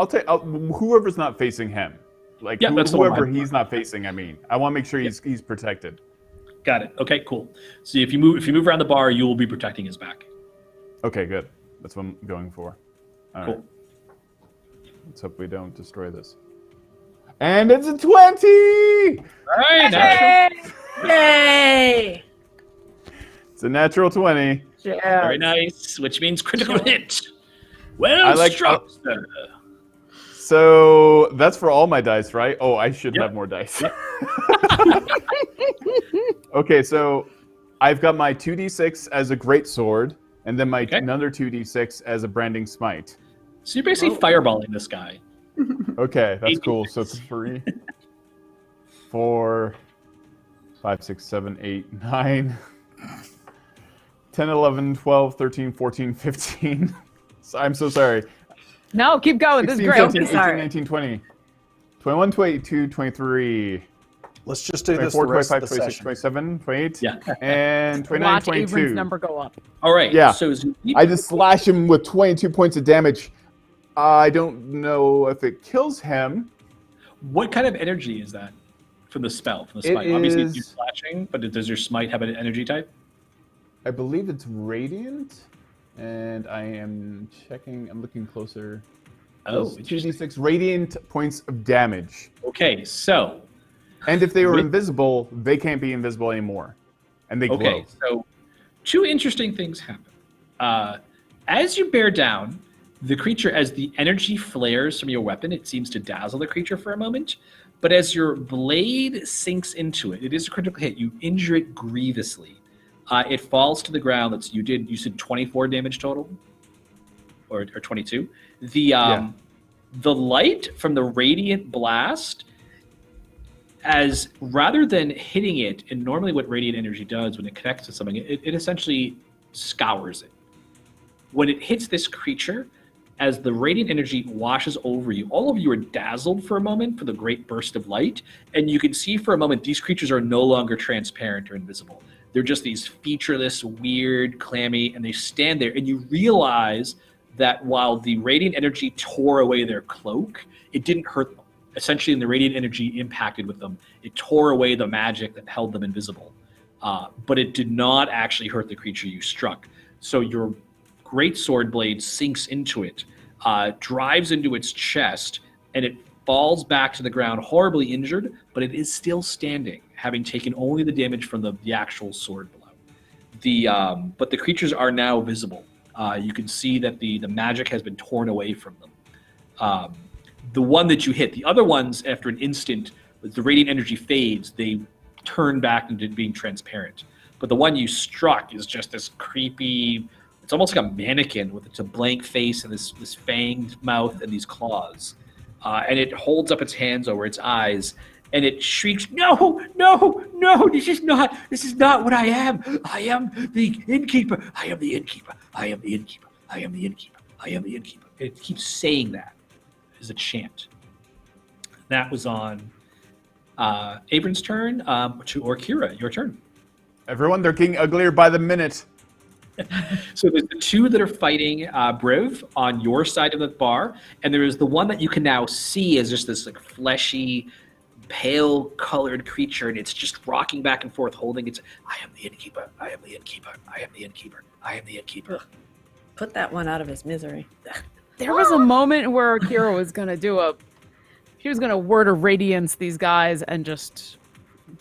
take whoever's not facing him. Whoever he's not facing, I want to make sure he's protected. Got it. Okay, cool. So if you move around the bar, you will be protecting his back. Okay, good. That's what I'm going for. All cool. Right. Let's hope we don't destroy this. And it's a 20! All right. Yay! It's a natural 20. Yeah. Very nice, which means critical hit. Well struck, sir. So that's for all my dice, right? Oh, I should have more dice. Okay, so I've got my 2d6 as a great sword, and then my another 2d6 as a branding smite. So you're basically fireballing this guy. Okay, that's cool. So 3, 4, 5, 6, 7, 8, 9, 10, 11, 12, 13, 14, 15. I'm so sorry. No, keep going. 16, This is great. 17, 18, 19, 20, 21, 22, 23. Let's just do 24, this the rest 25, of the 26, session. 27, 28, Yeah. and 29, Watch 22. Averin's number go up. All right. Yeah. So I just slash him with 22 points of damage. I don't know if it kills him. what kind of energy is that from the spell? From the smite? Obviously, you're slashing, but does your smite have an energy type? I believe it's radiant, and I am checking. I'm looking closer. Oh, 2d6 radiant points of damage. Okay, so. And if they were invisible, they can't be invisible anymore, and they glow. Okay, so 2 interesting things happen. As you bear down, the creature, as the energy flares from your weapon, it seems to dazzle the creature for a moment. But as your blade sinks into it, it is a critical hit. You injure it grievously. It falls to the ground. You said 24 damage total, or 22. The light from the radiant blast, as rather than hitting it, and normally what radiant energy does when it connects to something, it essentially scours it. When it hits this creature, as the radiant energy washes over you, all of you are dazzled for a moment for the great burst of light, and you can see for a moment these creatures are no longer transparent or invisible. They're just these featureless, weird, clammy, and they stand there, and you realize that while the radiant energy tore away their cloak, it didn't hurt them. Essentially, the radiant energy impacted with them. It tore away the magic that held them invisible, but it did not actually hurt the creature you struck. So your great sword blade sinks into it, drives into its chest, and it falls back to the ground horribly injured, but it is still standing, having taken only the damage from the actual sword blow. But the creatures are now visible. You can see that the magic has been torn away from them. The one that you hit, the other ones, after an instant, the radiant energy fades, they turn back into being transparent. But the one you struck is just this creepy, it's almost like a mannequin with it's a blank face and this fanged mouth and these claws. And it holds up its hands over its eyes and it shrieks, "No, no, no, this is not what I am. I am the innkeeper. I am the innkeeper. I am the innkeeper. I am the innkeeper. I am the innkeeper." It keeps saying that as a chant. That was on Abram's turn, or Kira, your turn. Everyone, they're getting uglier by the minute. So there's the two that are fighting Briv on your side of the bar, and there is the one that you can now see as just this like fleshy, pale-colored creature, and it's just rocking back and forth, holding its. I am the innkeeper. I am the innkeeper. I am the innkeeper. I am the innkeeper. Put that one out of his misery. There was a moment where Kira was gonna she was gonna word of radiance these guys and just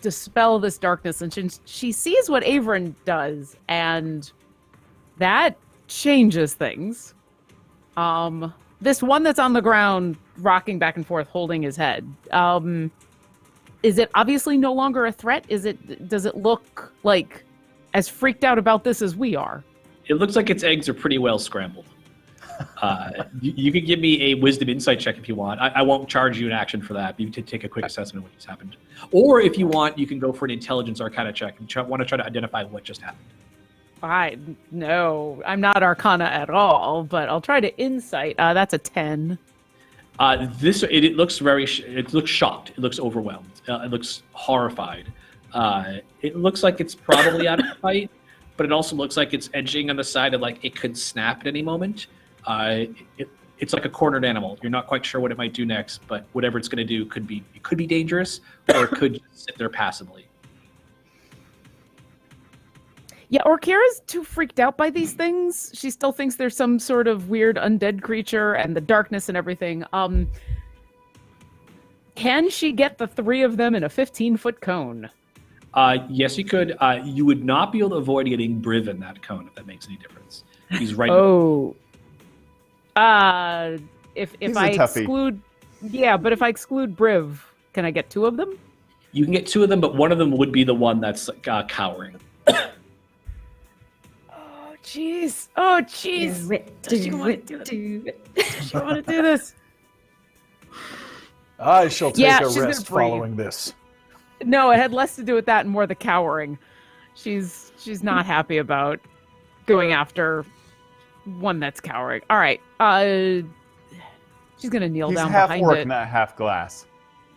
dispel this darkness, and she sees what Averin does, and that changes things. This one that's on the ground, rocking back and forth, holding his head. Is it obviously no longer a threat? Does it look like as freaked out about this as we are? It looks like its eggs are pretty well scrambled. You can give me a wisdom insight check if you want. I won't charge you an action for that. You can take a quick assessment of what just happened. Or if you want, you can go for an intelligence arcana check and want to try to identify what just happened. No, I'm not Arcana at all, but I'll try to insight. That's a 10. It looks it looks shocked. It looks overwhelmed. It looks horrified. It looks like it's probably out of fight, but it also looks like it's edging on the side of like it could snap at any moment. It's like a cornered animal. You're not quite sure what it might do next, but whatever it's going to do could be dangerous, or it could just sit there passively. Yeah, or Kira's too freaked out by these things. She still thinks there's some sort of weird undead creature and the darkness and everything. Can she get the three of them in a 15-foot cone? Yes, you could. You would not be able to avoid getting Briv in that cone, if that makes any difference. He's right. Oh. If He's I a toughie. exclude... Yeah, but if I exclude Briv, can I get two of them? You can get two of them, but one of them would be the one that's cowering. Jeez. Oh, jeez. Does she want to do this? I shall take Yeah, a she's gonna rest breathe. following this. No, it had less to do with that and more the cowering. She's not happy about going after one that's cowering. All right. She's gonna kneel He's down half behind orc, it. not half glass.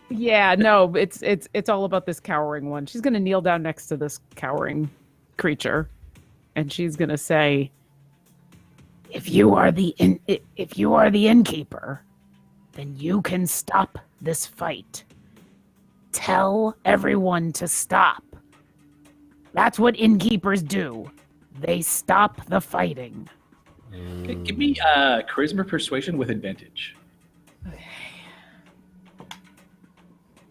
Yeah, no, it's all about this cowering one. She's gonna kneel down next to this cowering creature, and she's gonna say, "If you are the innkeeper, then you can stop this fight. Tell everyone to stop. That's what innkeepers do. They stop the fighting." Give me charisma persuasion with advantage.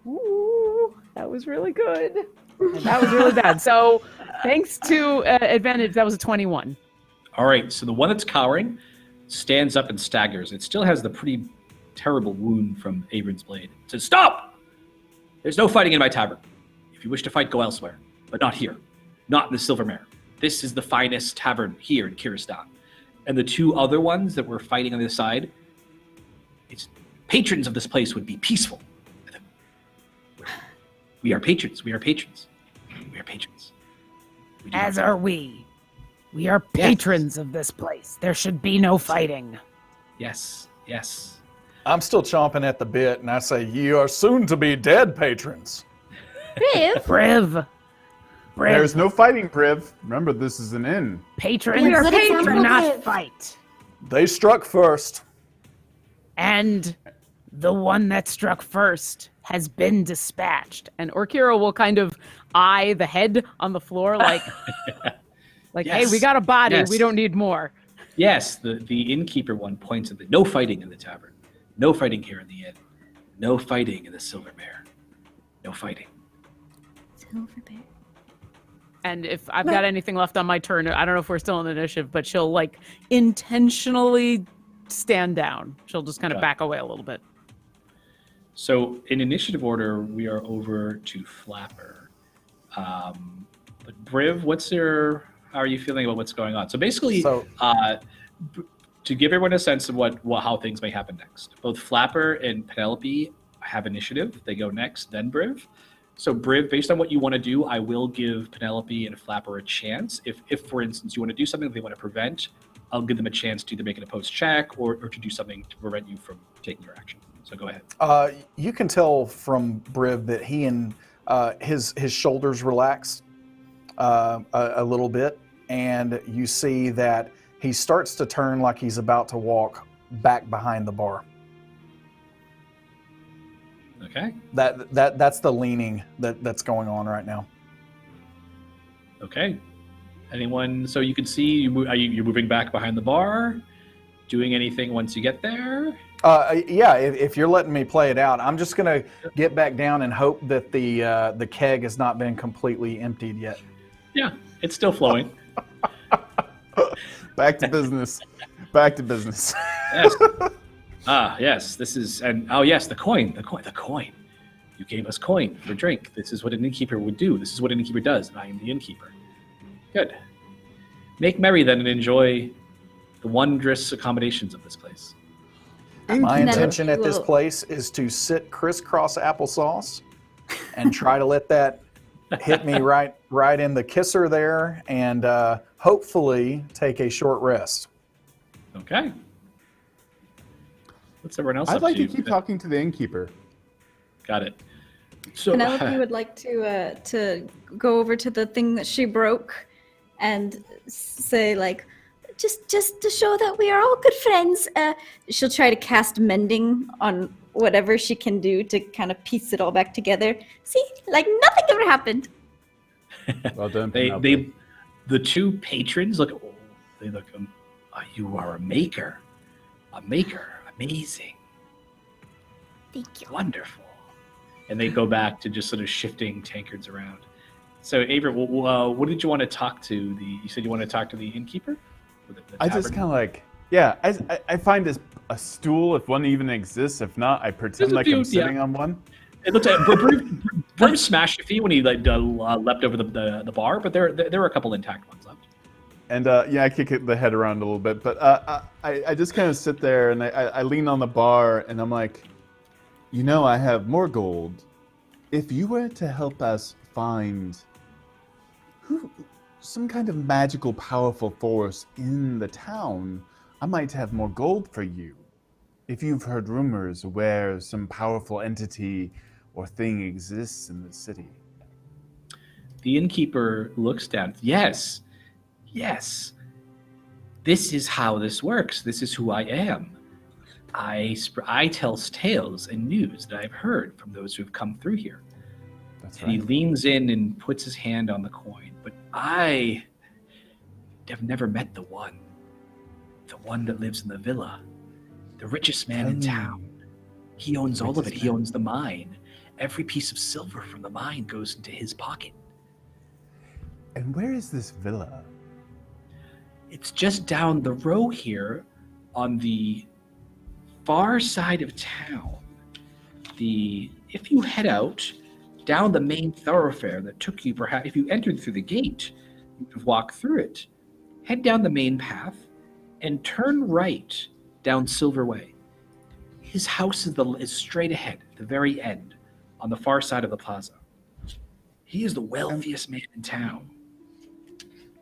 Ooh, that was really good. And that was really bad. So, thanks to advantage, that was a 21. All right, so the one that's cowering stands up and staggers. It still has the pretty terrible wound from Avern's blade. It says, "Stop! There's no fighting in my tavern. If you wish to fight, go elsewhere, but not here. Not in the Silver Mare. This is the finest tavern here in Kiristan." And the two other ones that were fighting on the side, it's patrons of this place would be peaceful. We are patrons. We are patrons. We are patrons. We do As not- are we. We are patrons of this place. There should be no fighting. Yes, yes. I'm still chomping at the bit, and I say, "You are soon to be dead, patrons." Briv, Briv. There's no fighting, Priv. Remember, this is an inn. Patrons We are patrons. do not Briv. fight. They struck first. And the one that struck first has been dispatched. And Orkira will kind of eye the head on the floor like, hey, Yes. we got a body. Yes. We don't need more. Yes, the innkeeper one points at no fighting in the tavern. No fighting here in the inn. No fighting in the Silver Mare. No fighting. Silver Bear. And if I've got anything left on my turn, I don't know if we're still in the initiative, but she'll like intentionally stand down. She'll just kind of back away a little bit. So in initiative order, we are over to Flapper. But Briv, how are you feeling about what's going on? So basically, to give everyone a sense of how things may happen next, both Flapper and Penelope have initiative. They go next, then Briv. So Briv, based on what you want to do, I will give Penelope and Flapper a chance. If for instance, you want to do something that they want to prevent, I'll give them a chance to either make an opposed check or to do something to prevent you from taking your action. So go ahead. You can tell from Briv that he and his shoulders relaxed a little bit, and you see that he starts to turn like he's about to walk back behind the bar. Okay. That's the leaning that's going on right now. Okay. Anyone? So you can see you're moving back behind the bar, doing anything once you get there? Yeah. If you're letting me play it out, I'm just gonna get back down and hope that the keg has not been completely emptied yet. Yeah, it's still flowing. Back to business. Back to business. Yes. Yes. This is the coin. The coin. You gave us coin for drink. This is what an innkeeper would do. This is what an innkeeper does, and I am the innkeeper. Good. Make merry then and enjoy the wondrous accommodations of this place. My intention at this place is to sit crisscross applesauce and try to let that hit me right in the kisser there, and hopefully take a short rest. Okay. What's everyone else I'd up like to? to keep talking to the innkeeper. Got it. So Penelope would like to go over to the thing that she broke and say, like, just to show that we are all good friends. She'll try to cast mending on whatever she can do to kind of piece it all back together. See, like nothing ever happened. Well done. The two patrons look. They look. You are a maker. Amazing. Thank you. Wonderful. And they go back to just sort of shifting tankards around. So, Avery, what did you want to talk to? You said you want to talk to the innkeeper? Or the I just tavern? kind of I find a stool, if one even exists. If not, I pretend like I'm sitting on one. It looks like Bruce smashed a few when he leapt over the bar, but there were a couple intact ones left. And I kick the head around a little bit, but I just kind of sit there and I lean on the bar and I'm like, I have more gold. If you were to help us find some kind of magical, powerful force in the town, I might have more gold for you. If you've heard rumors where some powerful entity or thing exists in the city. The innkeeper looks down. Yes. This is how this works. This is who I am. I tell tales and news that I've heard from those who have come through here. That's And he leans in and puts his hand on the coin. But I have never met the one that lives in the villa, the richest man in town. He owns all of it. He owns the mine. Every piece of silver from the mine goes into his pocket. And where is this villa? It's just down the row here on the far side of town. If you head out down the main thoroughfare that took you, perhaps if you entered through the gate, you could walk through it. Head down the main path and turn right down Silver Way. His house is straight ahead, at the very end, on the far side of the plaza. He is the wealthiest man in town,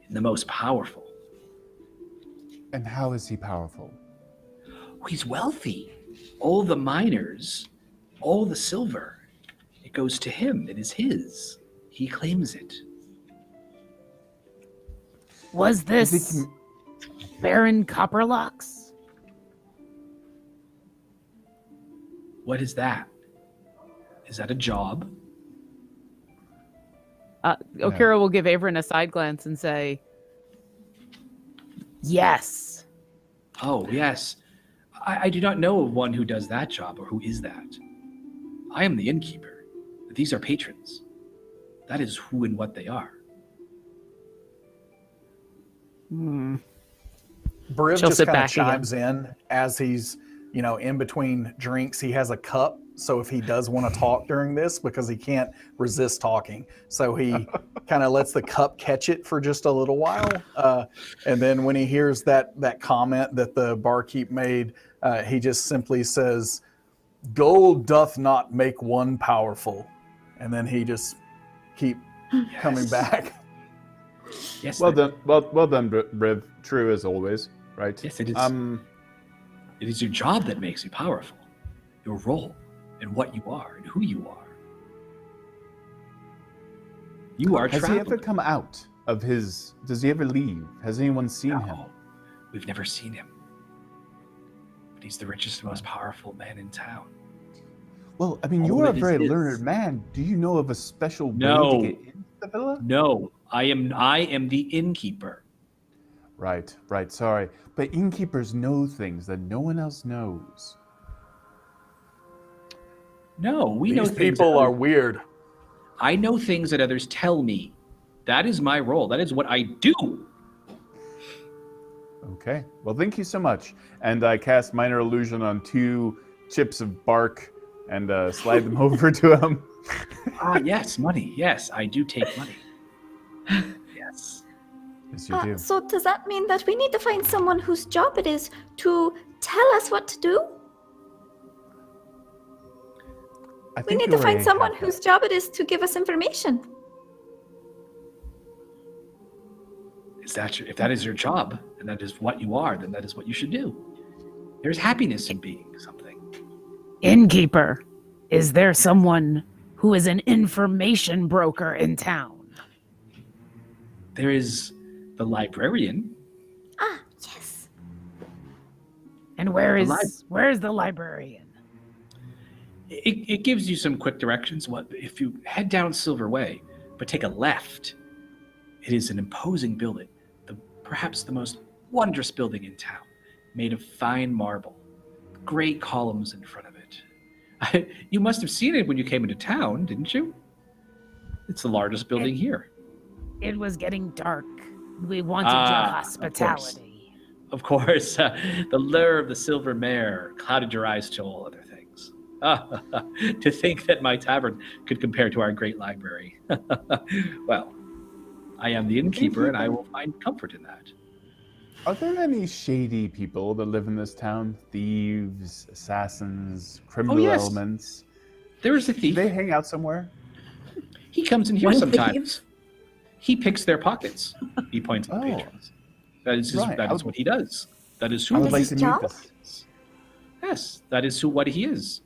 and the most powerful. And how is he powerful? Oh, he's wealthy. All the miners, all the silver, it goes to him. It is his. He claims it. Was this Baron Copperlocks? What is that? Is that a job? Okira will give Averin a side glance and say, yes. Oh, yes. I do not know of one who does that job, or who is that. I am the innkeeper. These are patrons. That is who and what they are. Briv She'll just sit kind of back chimes in as he's, in between drinks. He has a cup, so if he does want to talk during this, because he can't resist talking, so he kind of lets the cup catch it for just a little while. And then when he hears that comment that the barkeep made, he just simply says, "Gold doth not make one powerful." And then he just keep coming back. Yes. Well done, Briv. True as always, right? Yes, it is. It is your job that makes you powerful. Your role, and what you are, and who you are. You are Has traveling. he ever come out of his? Does he ever leave? Has anyone seen him? We've never seen him. But he's the richest and most powerful man in town. Well, I mean, you are a very learned man. Do you know of a special way to get into the villa? No, I am the innkeeper. Right. Sorry, but innkeepers know things that no one else knows. No, we know These things. people are weird. I know things that others tell me. That is my role. That is what I do. Okay. Well, thank you so much. And I cast Minor Illusion on 2 chips of bark and slide them over to him. Yes, money. Yes, I do take money. Yes. Yes, you do. So does that mean that we need to find someone whose job it is to tell us what to do? We need to find someone whose job it is to give us information. If that is your job, and that is what you are, then that is what you should do. There's happiness in being something. Innkeeper, is there someone who is an information broker in town? There is the librarian. Ah, yes. And where is the librarian? It gives you some quick directions. If you head down Silver Way, but take a left, it is an imposing building, perhaps the most wondrous building in town, made of fine marble, great columns in front of it. You must have seen it when you came into town, didn't you? It's the largest building here. It was getting dark. We wanted your hospitality. Of course. The lure of the Silver Mare clouded your eyes to all other things. To think that my tavern could compare to our great library. Well, I am the innkeeper, and I will find comfort in that. Are there any shady people that live in this town? Thieves, assassins, criminal elements? There is a thief. Do they hang out somewhere? He comes in here sometimes. He picks their pockets. He points at the patrons. That is what he does. That is who I would like his to job? meet this. Yes, that is what he is.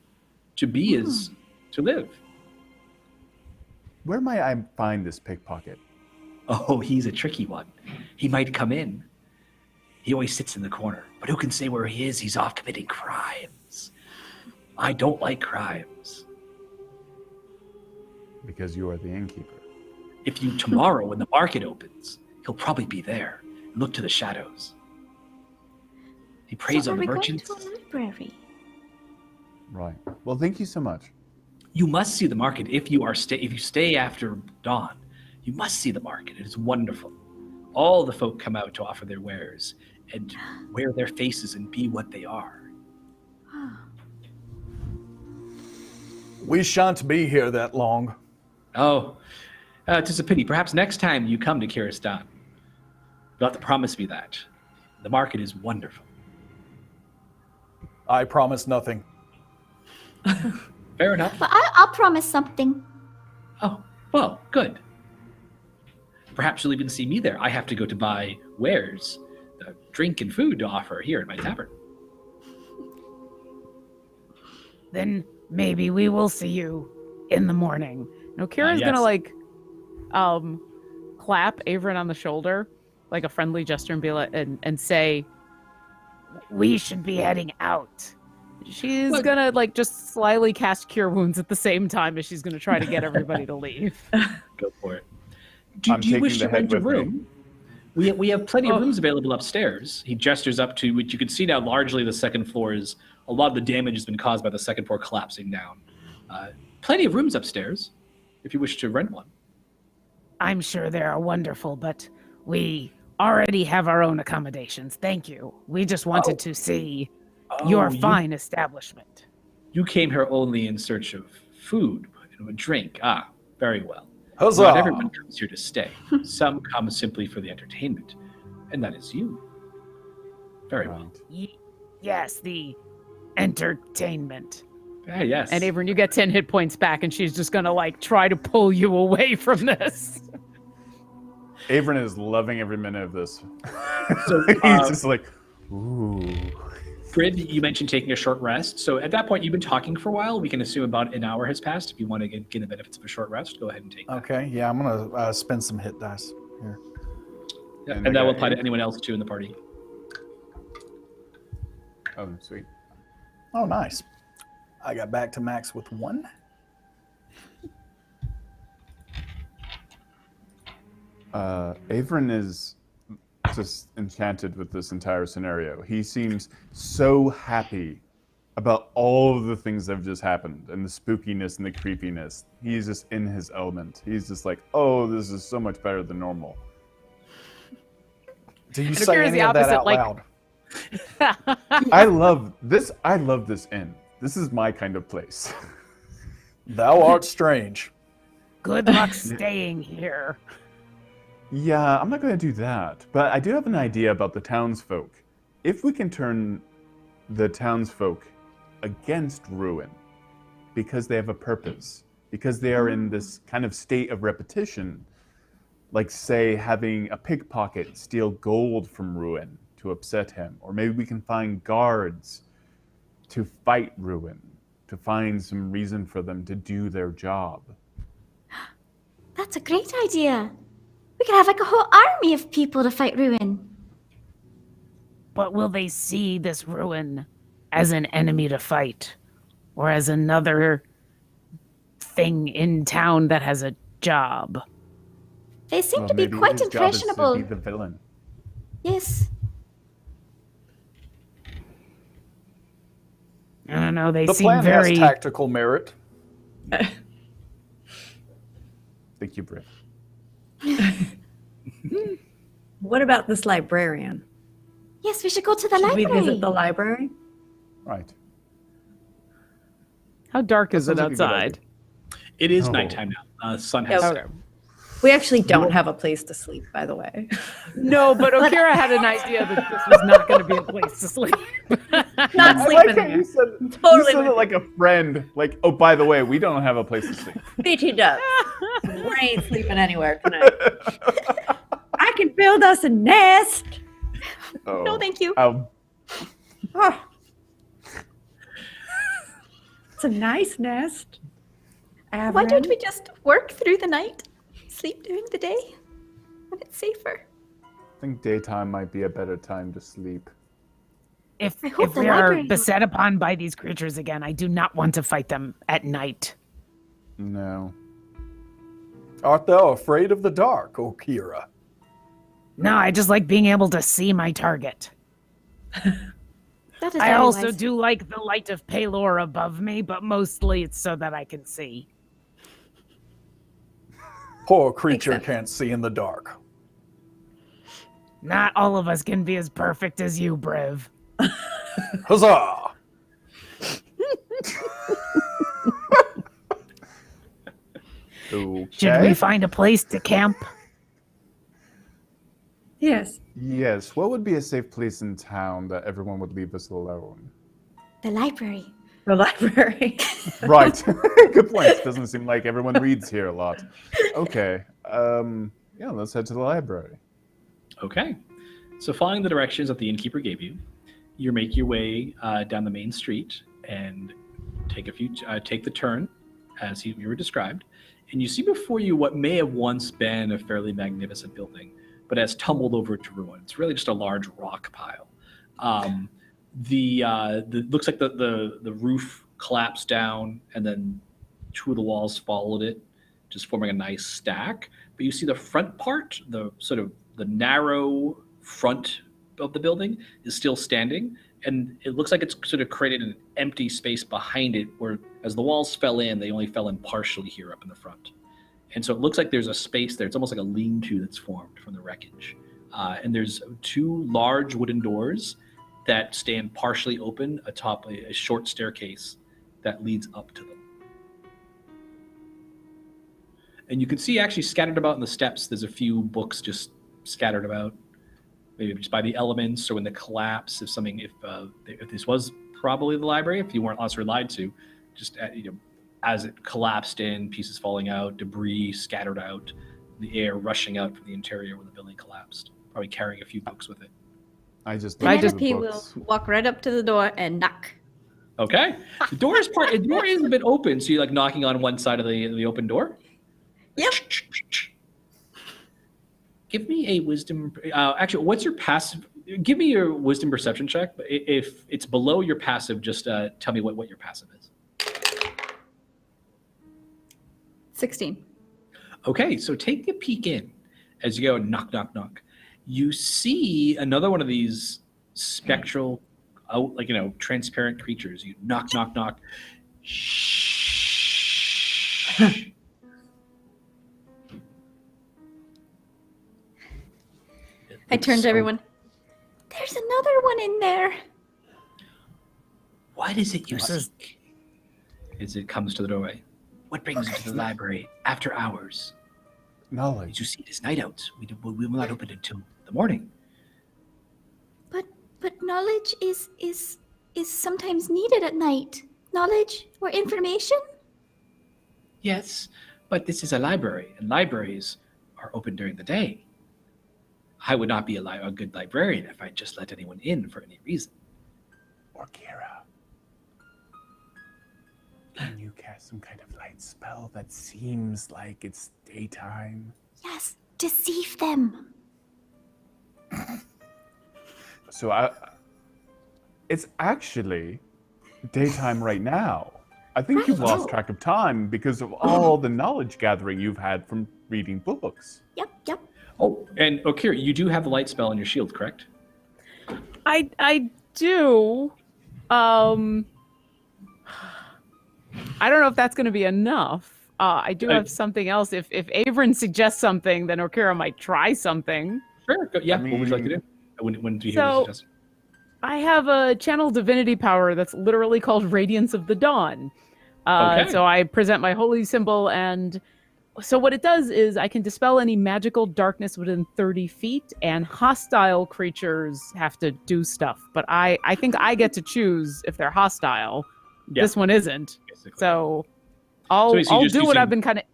To be is to live. Where might I find this pickpocket? Oh, he's a tricky one. He might come in. He always sits in the corner. But who can say where he is? He's off committing crimes. I don't like crimes. Because you are the innkeeper. If you tomorrow, when the market opens, he'll probably be there. Look to the shadows. He preys on the merchants. So are we going to a library? Right. Well, thank you so much. You must see the market if you stay after dawn. You must see the market. It is wonderful. All the folk come out to offer their wares and wear their faces and be what they are. We shan't be here that long. Oh, 'tis a pity. Perhaps next time you come to Kiristan, you'll have to promise me that. The market is wonderful. I promise nothing. Fair enough. But I'll promise something. Oh, well, good. Perhaps you'll even see me there. I have to go to buy wares, drink and food to offer here at my tavern. Then maybe we will see you in the morning. Now, Kira's yes. gonna clap Averin on the shoulder, like a friendly gesture, and be like, and say, "We should be heading out." She's Well- gonna just slyly cast Cure Wounds at the same time as she's gonna try to get everybody to leave. Go for it. Do I'm you wish taking to the head rent a with me. room? We have plenty of rooms available upstairs. He gestures up to which you can see now. Largely, the second floor is a lot of the damage has been caused by the second floor collapsing down. Plenty of rooms upstairs, if you wish to rent one. I'm sure they are wonderful, but we already have our own accommodations. Thank you. We just wanted to see your fine establishment. You came here only in search of food and a drink. Ah, very well. Huzzah! Not everyone comes here to stay. Some come simply for the entertainment, and that is you. Very well. Yes, the entertainment. Ah, yes. And Averin, you get 10 hit points back, and she's just gonna try to pull you away from this. Averin is loving every minute of this. So, He's just like, ooh. Frid, you mentioned taking a short rest. So at that point, you've been talking for a while. We can assume about an hour has passed. If you want to get the benefits of a short rest, go ahead and take that. Okay, yeah, I'm gonna spend some hit dice here. Yeah, And and I that will got apply to 8. anyone else too in the party. Oh, sweet. Oh, nice. I got back to max with 1. Averin is just enchanted with this entire scenario. He seems so happy about all of the things that have just happened and the spookiness and the creepiness. He's just in his element. He's just like, oh, this is so much better than normal. Do you And say Akira's any the of that opposite, out like- loud? I love this. I love this inn. This is my kind of place. Thou art strange. Good luck staying here. Yeah, I'm not going to do that. But I do have an idea about the townsfolk. If we can turn the townsfolk against Ruin because they have a purpose, because they are in this kind of state of repetition, like, say, having a pickpocket steal gold from Ruin to upset him, or maybe we can find guards to fight Ruin, to find some reason for them to do their job. That's a great idea. We could have like a whole army of people to fight Ruin. But will they see this Ruin as an enemy to fight? Or as another thing in town that has a job? They seem Well, to be maybe quite his job is to impressionable. be the villain. Yes. I don't know, they The seem plan very... has tactical merit. Thank you, Britt. What about this librarian? Yes, we should go to the Should we library. visit the library? Right. How dark is it sounds like a good outside? It is Oh. nighttime now. Sun has Yeah, set. We actually don't have a place to sleep, by the way. No, but Okira had an idea that this was not going to be a place to sleep. Not I sleeping like how there. you said, Totally you said with it like a friend. Like, oh, by the way, we don't have a place to sleep. BT does. We ain't sleeping anywhere tonight. I can build us a nest. Oh. No, thank you. Oh. It's a nice nest. Why don't we just work through the night, sleep during the day, when it's safer? I think daytime might be a better time to sleep. If I hope the we are library- beset upon by these creatures again, I do not want to fight them at night. No. Art thou afraid of the dark, O Kira? No, I just like being able to see my target. That is I very also wise. do like the light of Palor above me, but mostly it's so that I can see. Poor creature sense. can't see in the dark. Not all of us can be as perfect as you, Briv. Huzzah! Okay. Should we find a place to camp? Yes. Yes. What would be a safe place in town that everyone would leave us alone? The library. The library. Right. Good point. Doesn't seem like everyone reads here a lot. Okay. Yeah, let's head to the library. Okay. So following the directions that the innkeeper gave you, you make your way down the main street and take the turn as you were described, and you see before you what may have once been a fairly magnificent building, but has tumbled over to ruin. It's really just a large rock pile. The looks like the roof collapsed down, and then two of the walls followed it, just forming a nice stack. But you see the front part, the sort of the narrow front of the building, is still standing, and it looks like it's sort of created an empty space behind it, where as the walls fell in, they only fell in partially here up in the front. And so it looks like there's a space there. It's almost like a lean-to that's formed from the wreckage. And there's two large wooden doors that stand partially open atop a short staircase that leads up to them. And you can see actually scattered about in the steps, there's a few books just scattered about, maybe just by the elements or when the collapse, if this was probably the library, if you weren't also lied to, just as it collapsed in, pieces falling out, debris scattered out, the air rushing out from the interior when the building collapsed, probably carrying a few books with it. Penelope will walk right up to the door and knock. Okay. The door is a bit open, so you're like knocking on one side of the open door. Yep. Give me a wisdom. Actually, what's your passive? Give me your wisdom perception check. But if it's below your passive, just tell me what your passive is. 16. Okay, so take a peek in as you go knock, knock, knock. You see another one of these spectral, transparent creatures. You knock, knock, knock. Shh. I turn to everyone. There's another one in there. What is it you seek? As it comes to the doorway. What brings you to the library after hours? Knowledge. As you see, it is night out. We will not open until the morning. But knowledge is sometimes needed at night. Knowledge or information? Yes, but this is a library, and libraries are open during the day. I would not be a good librarian if I just let anyone in for any reason. Or Kira. Can you cast some kind of light spell that seems like it's daytime? Yes, deceive them. So it's actually daytime right now. I think you've lost track of time because of all the knowledge gathering you've had from reading books. Yep. Oh, and Kira, you do have the light spell on your shield, correct? I do. I don't know if that's going to be enough. I do have something else. If Averin suggests something, then Okira might try something. Sure. Yeah. What would you like to do? When do you hear the suggestion? I have a channel divinity power that's literally called Radiance of the Dawn. So I present my holy symbol, and so what it does is I can dispel any magical darkness within 30 feet, and hostile creatures have to do stuff. But I think I get to choose if they're hostile. Yeah. This one isn't. Basically. So I'll do what I've been kind of...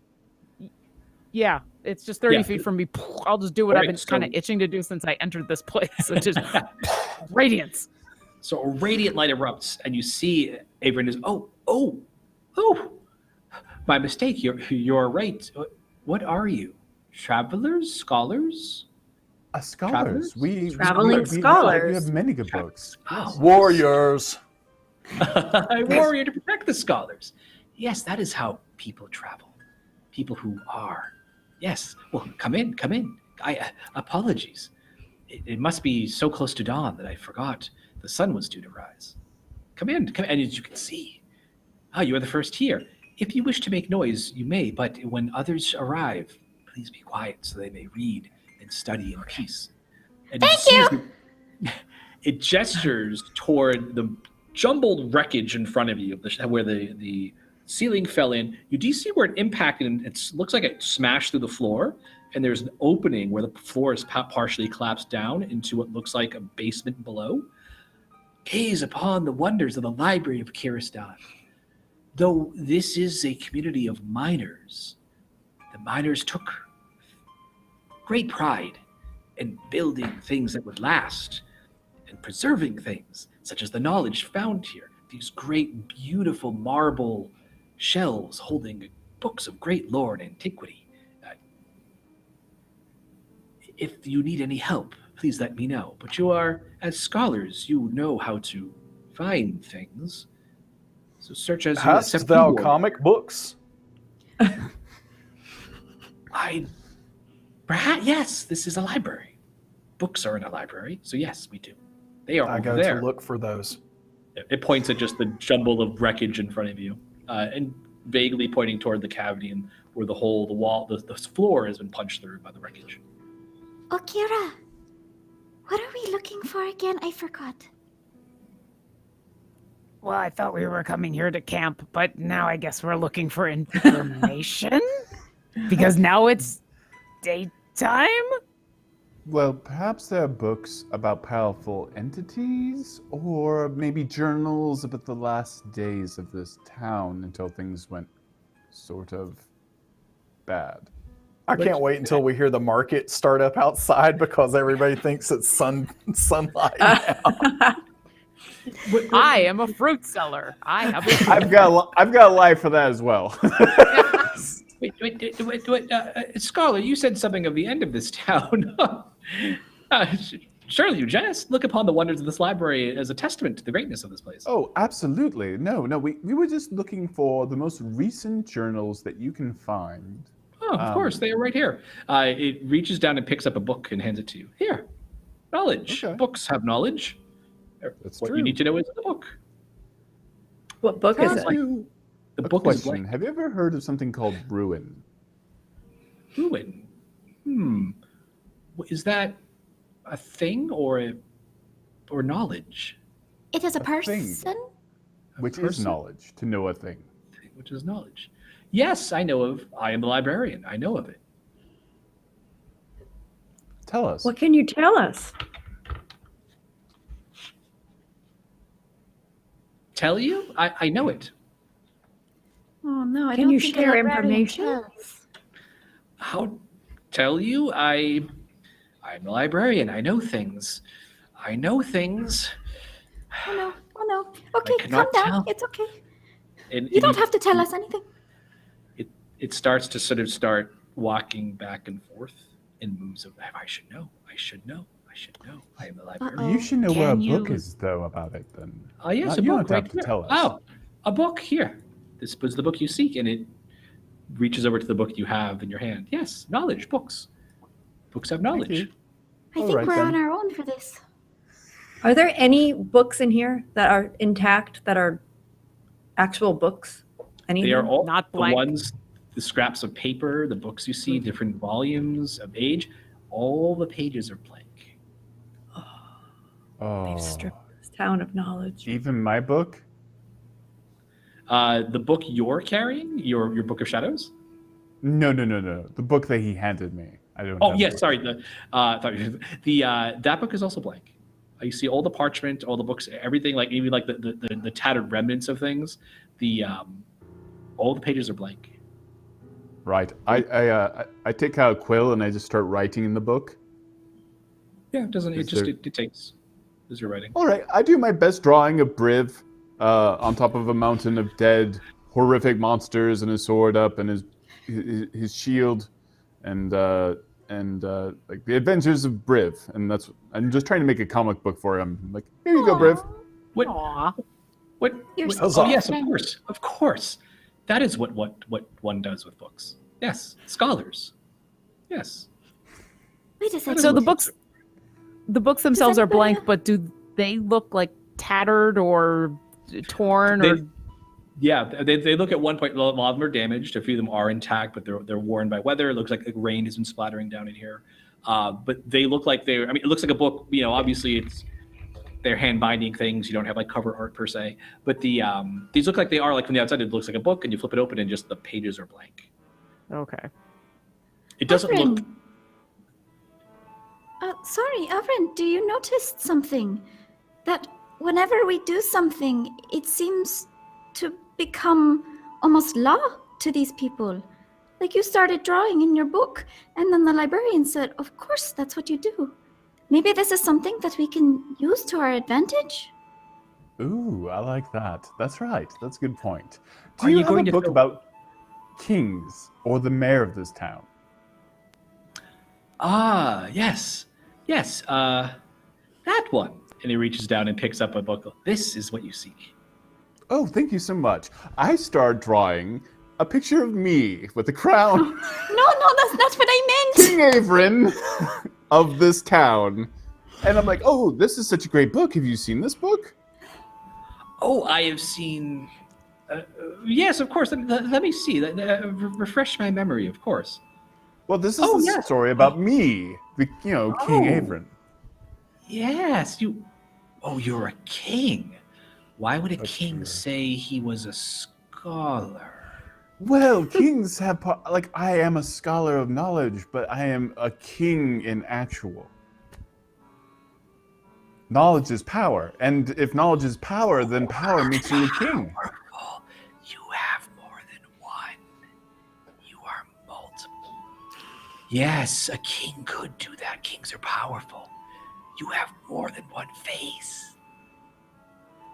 Yeah, it's just 30 feet from me. I'll just do what I've been kind of itching to do since I entered this place, which is radiance. So a radiant light erupts, and you see Averin is, oh, my mistake. You're right. What are you? Travelers? Scholars? Scholars. Traveling scholars. We have many good books. Oh. Warriors. A warrior to protect the scholars. Yes, that is how people travel. People who are. Yes. Well, come in. Apologies. It must be so close to dawn that I forgot the sun was due to rise. Come in. And as you can see, you are the first here. If you wish to make noise, you may, but when others arrive, please be quiet so they may read and study in peace. And Thank you. It gestures toward the jumbled wreckage in front of you, where the ceiling fell in. You do see where it impacted, and it looks like it smashed through the floor. And there's an opening where the floor is partially collapsed down into what looks like a basement below. Gaze upon the wonders of the library of Kiristan. Though this is a community of miners, the miners took great pride in building things that would last and preserving things, such as the knowledge found here. These great, beautiful marble shelves holding books of great lore and antiquity. If you need any help, please let me know. But you are, as scholars, you know how to find things. So search as you Hast accept thou reward. comic books? Perhaps, yes, this is a library. Books are in a library, so yes, we do. They are I over go there. to look for those. It points at just the jumble of wreckage in front of you, and vaguely pointing toward the cavity and where the wall, the floor has been punched through by the wreckage. Oh, Kira, what are we looking for again? I forgot. Well, I thought we were coming here to camp, but now I guess we're looking for information? Because now it's daytime? Well, perhaps there are books about powerful entities, or maybe journals about the last days of this town until things went sort of bad. I can't wait until we hear the market start up outside because everybody thinks it's sunlight now. I am a fruit seller. I have a I've got a life for that as well. Wait, Scholar, you said something of the end of this town. Surely you jest. Look upon the wonders of this library as a testament to the greatness of this place. Oh, absolutely. No, we were just looking for the most recent journals that you can find. Oh, of course, they are right here. It reaches down and picks up a book and hands it to you. Here, knowledge. Okay. Books have knowledge. That's what true. you need to know is in the book. What book is Can I it? ask you The a book is question? blank. Have you ever heard of something called Ruin? Ruin. Is that a thing or knowledge? It is a thing. person? Which is person? knowledge, to know a thing. Which is knowledge. Yes, I know of. I am the librarian. I know of it. Tell us. What can you tell us? Tell you? I know it. Oh no, I Can don't you think share a librarian information? tells. How tell you? I'm the librarian. I know things. I know things. Oh no. Okay, calm cannot down. tell. It's okay. And You don't have to tell us anything. It starts to start walking back and forth in moves of, I should know. I should know. I should know. I am the librarian. Uh-oh. You should know where a Can book you- is, though, about it, then. Oh, yes, Not- a you book don't have right to here. tell us. Oh, a book here. This was the book you seek, and it reaches over to the book you have in your hand. Yes, knowledge, books. Books have knowledge. you. I All think right, we're then. on our own for this. Are there any books in here that are intact, that are actual books? Anything? They are all Not the blank. ones, the scraps of paper, the books you see, different volumes of age. All the pages are blank. Oh. They've stripped this town of knowledge. Even my book? The book you're carrying, your Book of Shadows. No. The book that he handed me. I don't. Oh have yes, books. sorry. That book is also blank. You see all the parchment, all the books, everything, like even like the tattered remnants of things. All the pages are blank. Right. I take out a quill and I just start writing in the book. Yeah, it doesn't. Is there- It takes as you're writing. All right. I do my best drawing of Briv on top of a mountain of dead, horrific monsters and his sword up and his shield and like the adventures of Briv. And I'm just trying to make a comic book for him. Like, here you go, Briv. What? Aw. What? You're what- so oh yes, kind. of course. That is what one does with books. Yes, scholars. Yes. Wait a second. So the what books themselves are anybody blank, have- but do they look like tattered or torn or? They look at one point. A lot of them are damaged. A few of them are intact, but they're worn by weather. It looks like rain has been splattering down in here. But they look like they're. I mean, it looks like a book. Obviously they're hand binding things. You don't have like cover art per se. But these look like they are like from the outside. It looks like a book, and you flip it open, and just the pages are blank. Okay. It doesn't look. Sorry, Avrin, do you notice something? That whenever we do something, it seems to become almost law to these people. Like you started drawing in your book, and then the librarian said, of course, that's what you do. Maybe this is something that we can use to our advantage? Ooh, I like that. That's right. That's a good point. Do Are you you have going a to book throw- about kings or the mayor of this town? Yes. That one. And he reaches down and picks up a book. This is what you seek. Oh, thank you so much. I start drawing a picture of me with a crown. No, that's not what I meant! King Averin of this town. And I'm like, oh, this is such a great book. Have you seen this book? Oh, I have seen. Yes, of course. Let me see. Refresh my memory, of course. Well, this is the story about me, King Averin. Yes, you're a king. Why would a king say he was a scholar? Well, kings have, I am a scholar of knowledge, but I am a king in actual. Knowledge is power, and if knowledge is power, then power makes you a king. Powerful. You have more than one. You are multiple. Yes, a king could do that. Kings are powerful. You have more than one face.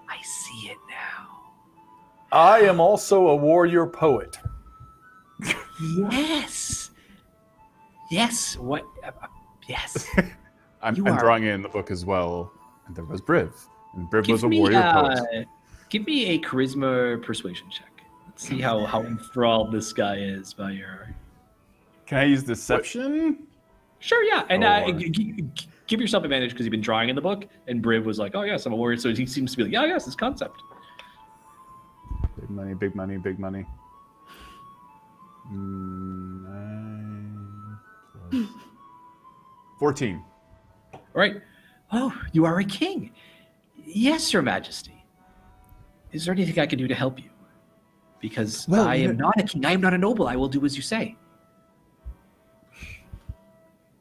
I see it now. I am also a warrior poet. Yes. Yes. What? Yes. I'm You are- drawing it in the book as well. And there was Briv. And Briv was Give a me, warrior poet. give me a charisma persuasion check. Let's see how enthralled this guy is by your. Can I use deception? Sure, yeah, and Or- give yourself advantage because you've been drawing in the book, and Briv was like, "Oh yes, I'm a warrior," so he seems to be like, "Yeah, yes, this concept." Big money, big money, big money. 9 plus 14. All right. Oh, you are a king. Yes, Your Majesty. Is there anything I can do to help you? Because Well, I am not a king. I am not a noble. I will do as you say.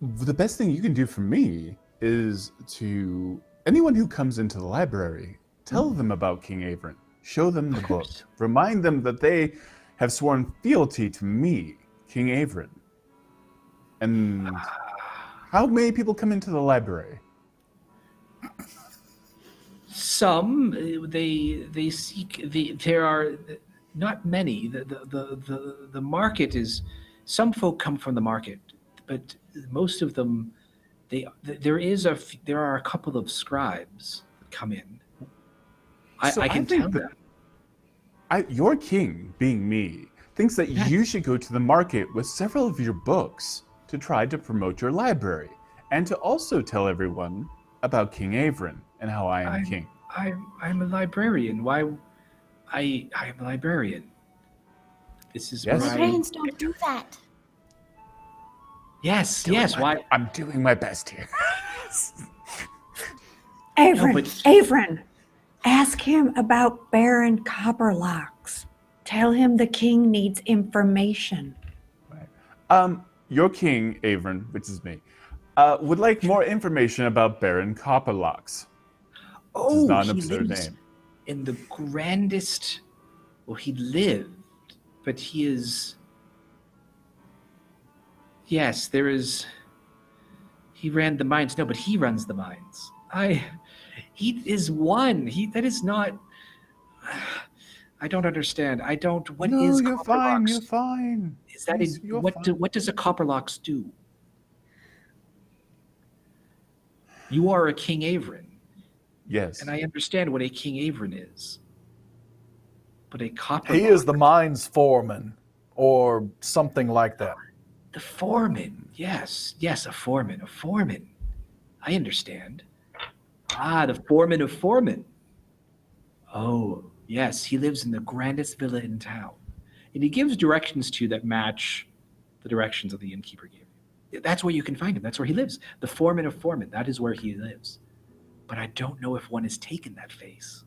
The best thing you can do for me is to anyone who comes into the library, tell them about King Averin. Show them the book. Remind them that they have sworn fealty to me, King Averin. And how many people come into the library? Some they seek there are not many. The market is some folk come from the market, but most of them there are a couple of scribes that come in. I can tell them. Your king, being me, thinks that you should go to the market with several of your books to try to promote your library, and to also tell everyone about King Averin and how I am king. I'm a librarian. Why? I am a librarian. This is Yes. where Librarians don't do that. Yes. Why? I'm doing my best here. Averin, but- Averin, ask him about Baron Copperlocks. Tell him the king needs information. Your king, Averin, which is me, would like more information about Baron Copperlocks. This is not an he absurd lives name. in the grandest. Well, he lived, but he is. Yes, there is. He ran the mines. No, but he runs the mines. He is one. That is not. I don't understand. I don't. What No, is you're fine. Copperlocks? You're fine. Is that Yes, you're fine. what does a Copperlocks do? You are a King Averin. Yes. And I understand what a King Averin is. But a copper. He is the mines foreman or something like that. The foreman. Yes, a foreman. I understand. The foreman of foremen. Oh, yes, he lives in the grandest villa in town. And he gives directions to you that match the directions that the innkeeper gave you. That's where you can find him. That's where he lives. The foreman of foremen. That is where he lives. But I don't know if one has taken that face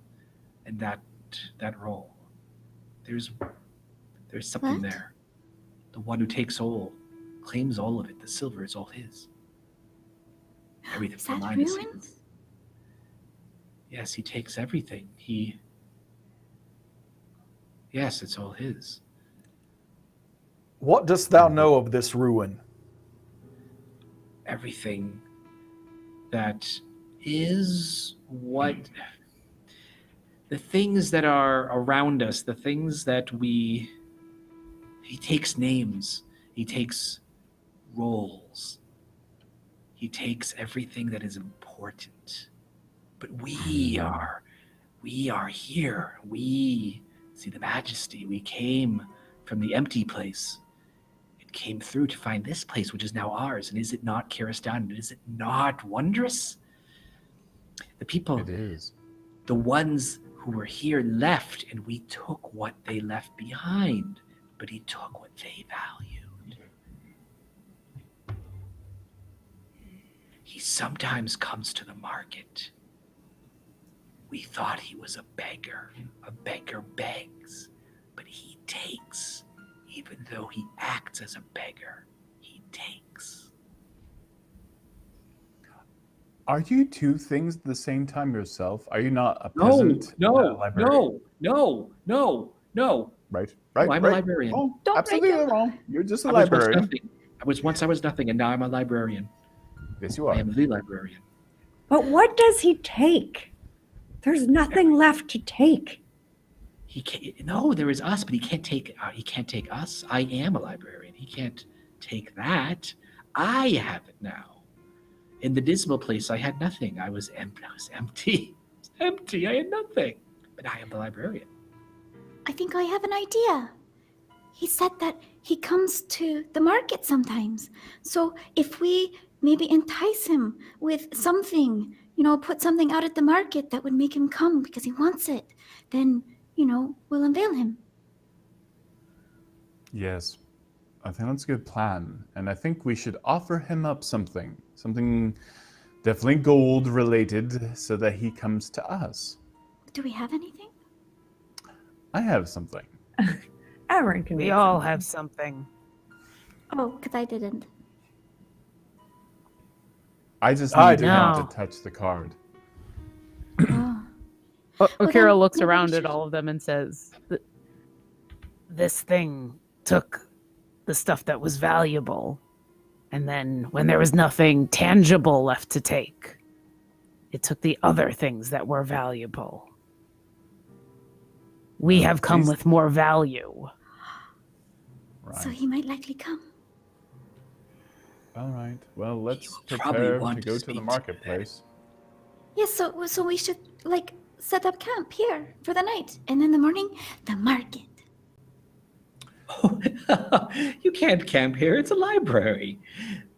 and that role. There's something What? there. The one who takes all, claims all of it. The silver is all his. Everything. Is The that mine is Ruin? his. Yes, he takes everything. Yes, it's all his. What dost thou know of this ruin? Everything that is what the things that are around us, the things that he takes names, he takes roles, he takes everything that is important. But we are here. We see the majesty. We came from the empty place. It came through to find this place, which is now ours. And is it not Kirastan? Is it not wondrous? The people, It is. the ones who were here left, and we took what they left behind, but he took what they valued. He sometimes comes to the market. We thought he was a beggar. A beggar begs, but he takes. Even though he acts as a beggar, he takes. Are you two things at the same time yourself? Are you not a peasant? No, and a librarian? no. Right. No, I'm a librarian. Oh, Don't absolutely break it. wrong. You're just a I was once librarian. nothing. Once I was nothing, and now I'm a librarian. Yes, you I are. am the librarian. But what does he take? There's nothing left to take. He can't. No, there is us, but he can't take. He can't take us. I am a librarian. He can't take that. I have it now. In the dismal place, I had nothing. I was empty. Empty. I had nothing. But I am the librarian. I think I have an idea. He said that he comes to the market sometimes. So if we maybe entice him with something, put something out at the market that would make him come because he wants it, then, we'll unveil him. Yes. I think that's a good plan. And I think we should offer him up something. Something definitely gold related so that he comes to us. Do we have anything? I have something. Everyone can We make all something. have something. Oh, because I didn't. I just I need do him not. to touch the card. Oh. Akira then looks maybe we around at should- all of them and says, "This thing took the stuff that was valuable, and then when there was nothing tangible left to take, it took the other things that were valuable. We have come These- with more value." Right. So he might likely come. All right. Well, let's will probably prepare want to to go to speak the to marketplace. Yes, so we should set up camp here for the night, and in the morning, the market. You can't camp here. It's a library.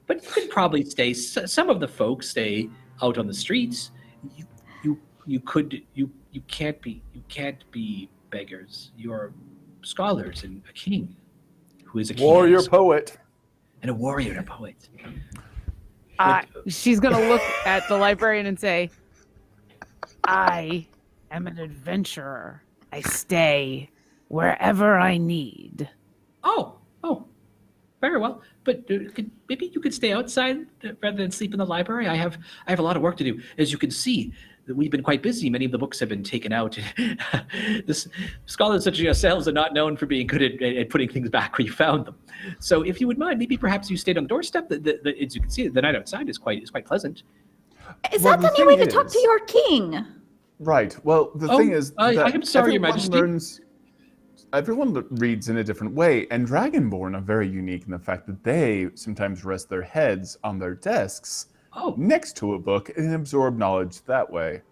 But you could probably stay. Some of the folks stay out on the streets. You can't be beggars. You're scholars and a king, who is a king Warrior poet. and a warrior and a poet. She's gonna look at the librarian and say, "I am an adventurer. I stay wherever I need." Oh, very well. But maybe you could stay outside rather than sleep in the library. I have a lot of work to do. As you can see, we've been quite busy. Many of the books have been taken out. Scholars such as yourselves are not known for being good at putting things back where you found them. So if you would mind, maybe perhaps you stayed on the doorstep. As you can see, the night outside is quite pleasant. Is Well, that the the only way thing to talk to is- your king? Right. Well, the Oh, thing is I that am sorry, Your everyone Majesty. everyone reads in a different way, and Dragonborn are very unique in the fact that they sometimes rest their heads on their desks Oh, next to a book and absorb knowledge that way.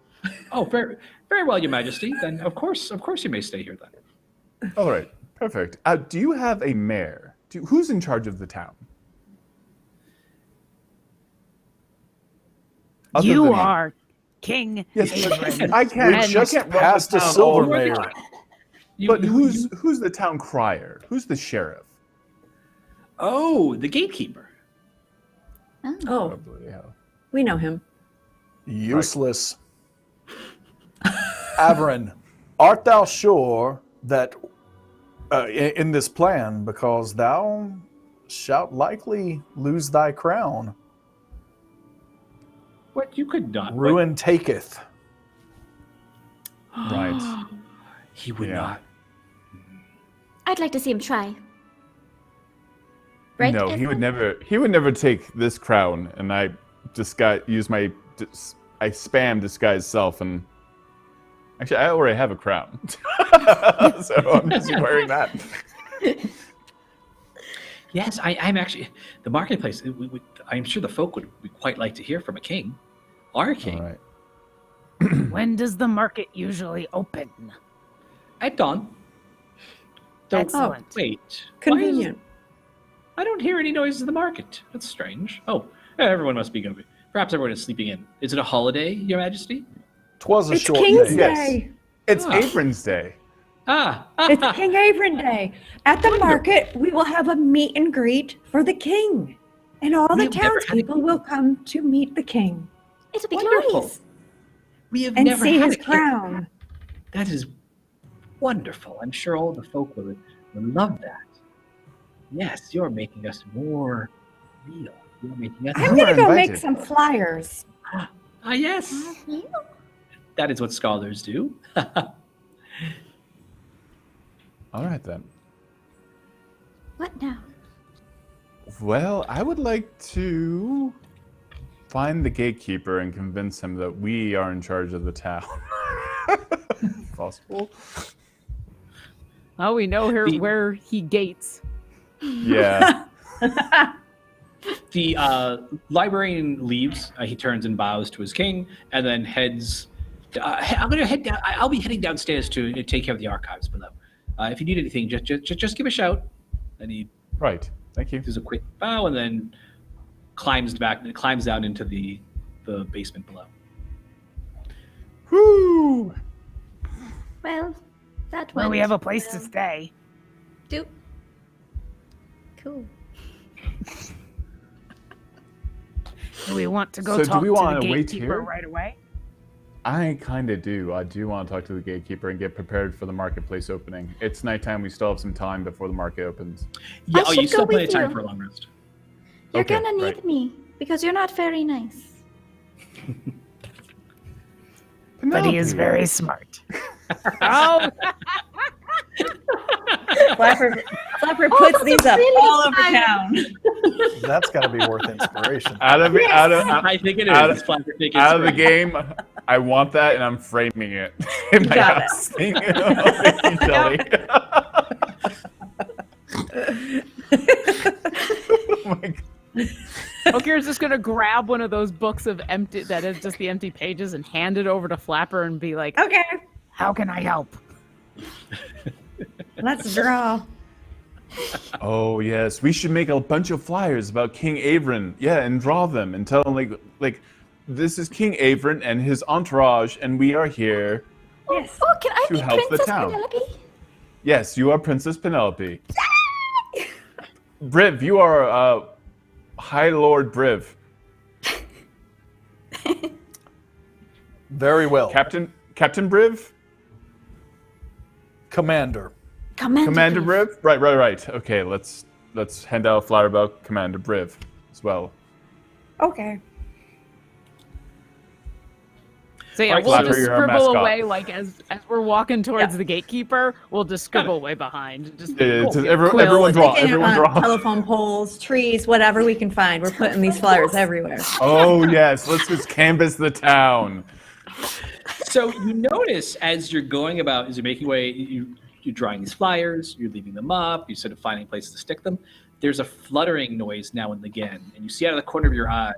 very, very well, Your Majesty. Then of course you may stay here then. All right. Perfect. Do you have a mayor? Who's in charge of the town? Other You than- are King Yes, Adrian. I can't. And- I can't run Past the a town silver all the mayor. time. You- But you- who's the town crier? Who's the sheriff? Oh, the gatekeeper. Oh, Probably, yeah. we know him. Useless. Averin, art thou sure that in this plan, because thou shalt likely lose thy crown? What you could not. Ruin taketh. Right. He would Yeah. not. I'd like to see him try. Right? No, he would never. He would never take this crown, and I I spam disguise self, and actually, I already have a crown, so I'm just wearing that. Yes, I'm actually the marketplace. I'm sure the folk would quite like to hear from a king, our king, All right. When does the market usually open? at dawn. Excellent. Wait, Convenient. I don't hear any noises in the market. That's strange. Oh, everyone must be going to be. Perhaps everyone is sleeping in. Is it a holiday, Your Majesty? 'Twas a It's short King's day. Yes. Day. It's Ah. Apron's Day. It's King Averin Day. At the market, we will have a meet and greet for the king. And all the We've never had a townspeople will come to meet the king It'll be Wonderful. glorious. We have and never see had his a king. crown. That is wonderful. I'm sure all the folk would love that. Yes, you're making us more real. You're making us. I'm You going are to go make invited. some flyers. Yes. That is what scholars do. All right then. What now? Well, I would like to find the gatekeeper and convince him that we are in charge of the town. Possible? Oh, we know where he gates. Yeah. The librarian leaves. He turns and bows to his king, and then heads. I'm going to head down. I'll be heading downstairs to take care of the archives below. If you need anything, just give a shout. And he Right. Thank you. does a quick bow and then climbs down into the basement below. Woo! Well, that Well, went we have a place to well. stay. Cool. Do we want to go So do talk we to wanna the wait gatekeeper here? right away? I kind of do. I do want to talk to the gatekeeper and get prepared for the marketplace opening. It's nighttime. We still have some time before the market opens. Yeah, I you should still have go plenty of with time you. for a long rest. You're Okay, gonna need right. me because you're not very nice. But he is very smart. Oh, Flapper Oh, puts that's these a up really all over fun- town. That's got to be worth inspiration. Out of I think it Out is. of- Flapper Thick out of the inspiration. game, I want that, and I'm framing it in my Got it. house. Thank you, Shelly. Oh my God. Okir's just gonna grab one of those books of empty that is just the empty pages and hand it over to Flapper and be like, Okay, "How can I help?" let's draw. Oh yes, we should make a bunch of flyers about King Averin. Yeah, and draw them and tell them like this is King Averin and his entourage, and we are here. Yes. Oh, can I To be help the Princess town. Penelope? Yes, you are Princess Penelope. Briv, you are High Lord Briv. Very well. Captain Briv? Commander. Commander Briv? Right. Okay, let's hand out a flyer about Commander Briv as well. Okay. So yeah, Alright, we'll Flapper, just you're our scribble mascot. away like as we're walking towards the gatekeeper. We'll just scribble away behind. Just Everyone Quill. draw. Sticking Everyone on draw. telephone poles, trees, whatever we can find. We're putting these flyers everywhere. Oh yes, let's just canvass the town. So you notice as you're going about, as you're making way, you're drawing these flyers, you're leaving them up, you're sort of finding places to stick them. There's a fluttering noise now and again, and you see out of the corner of your eye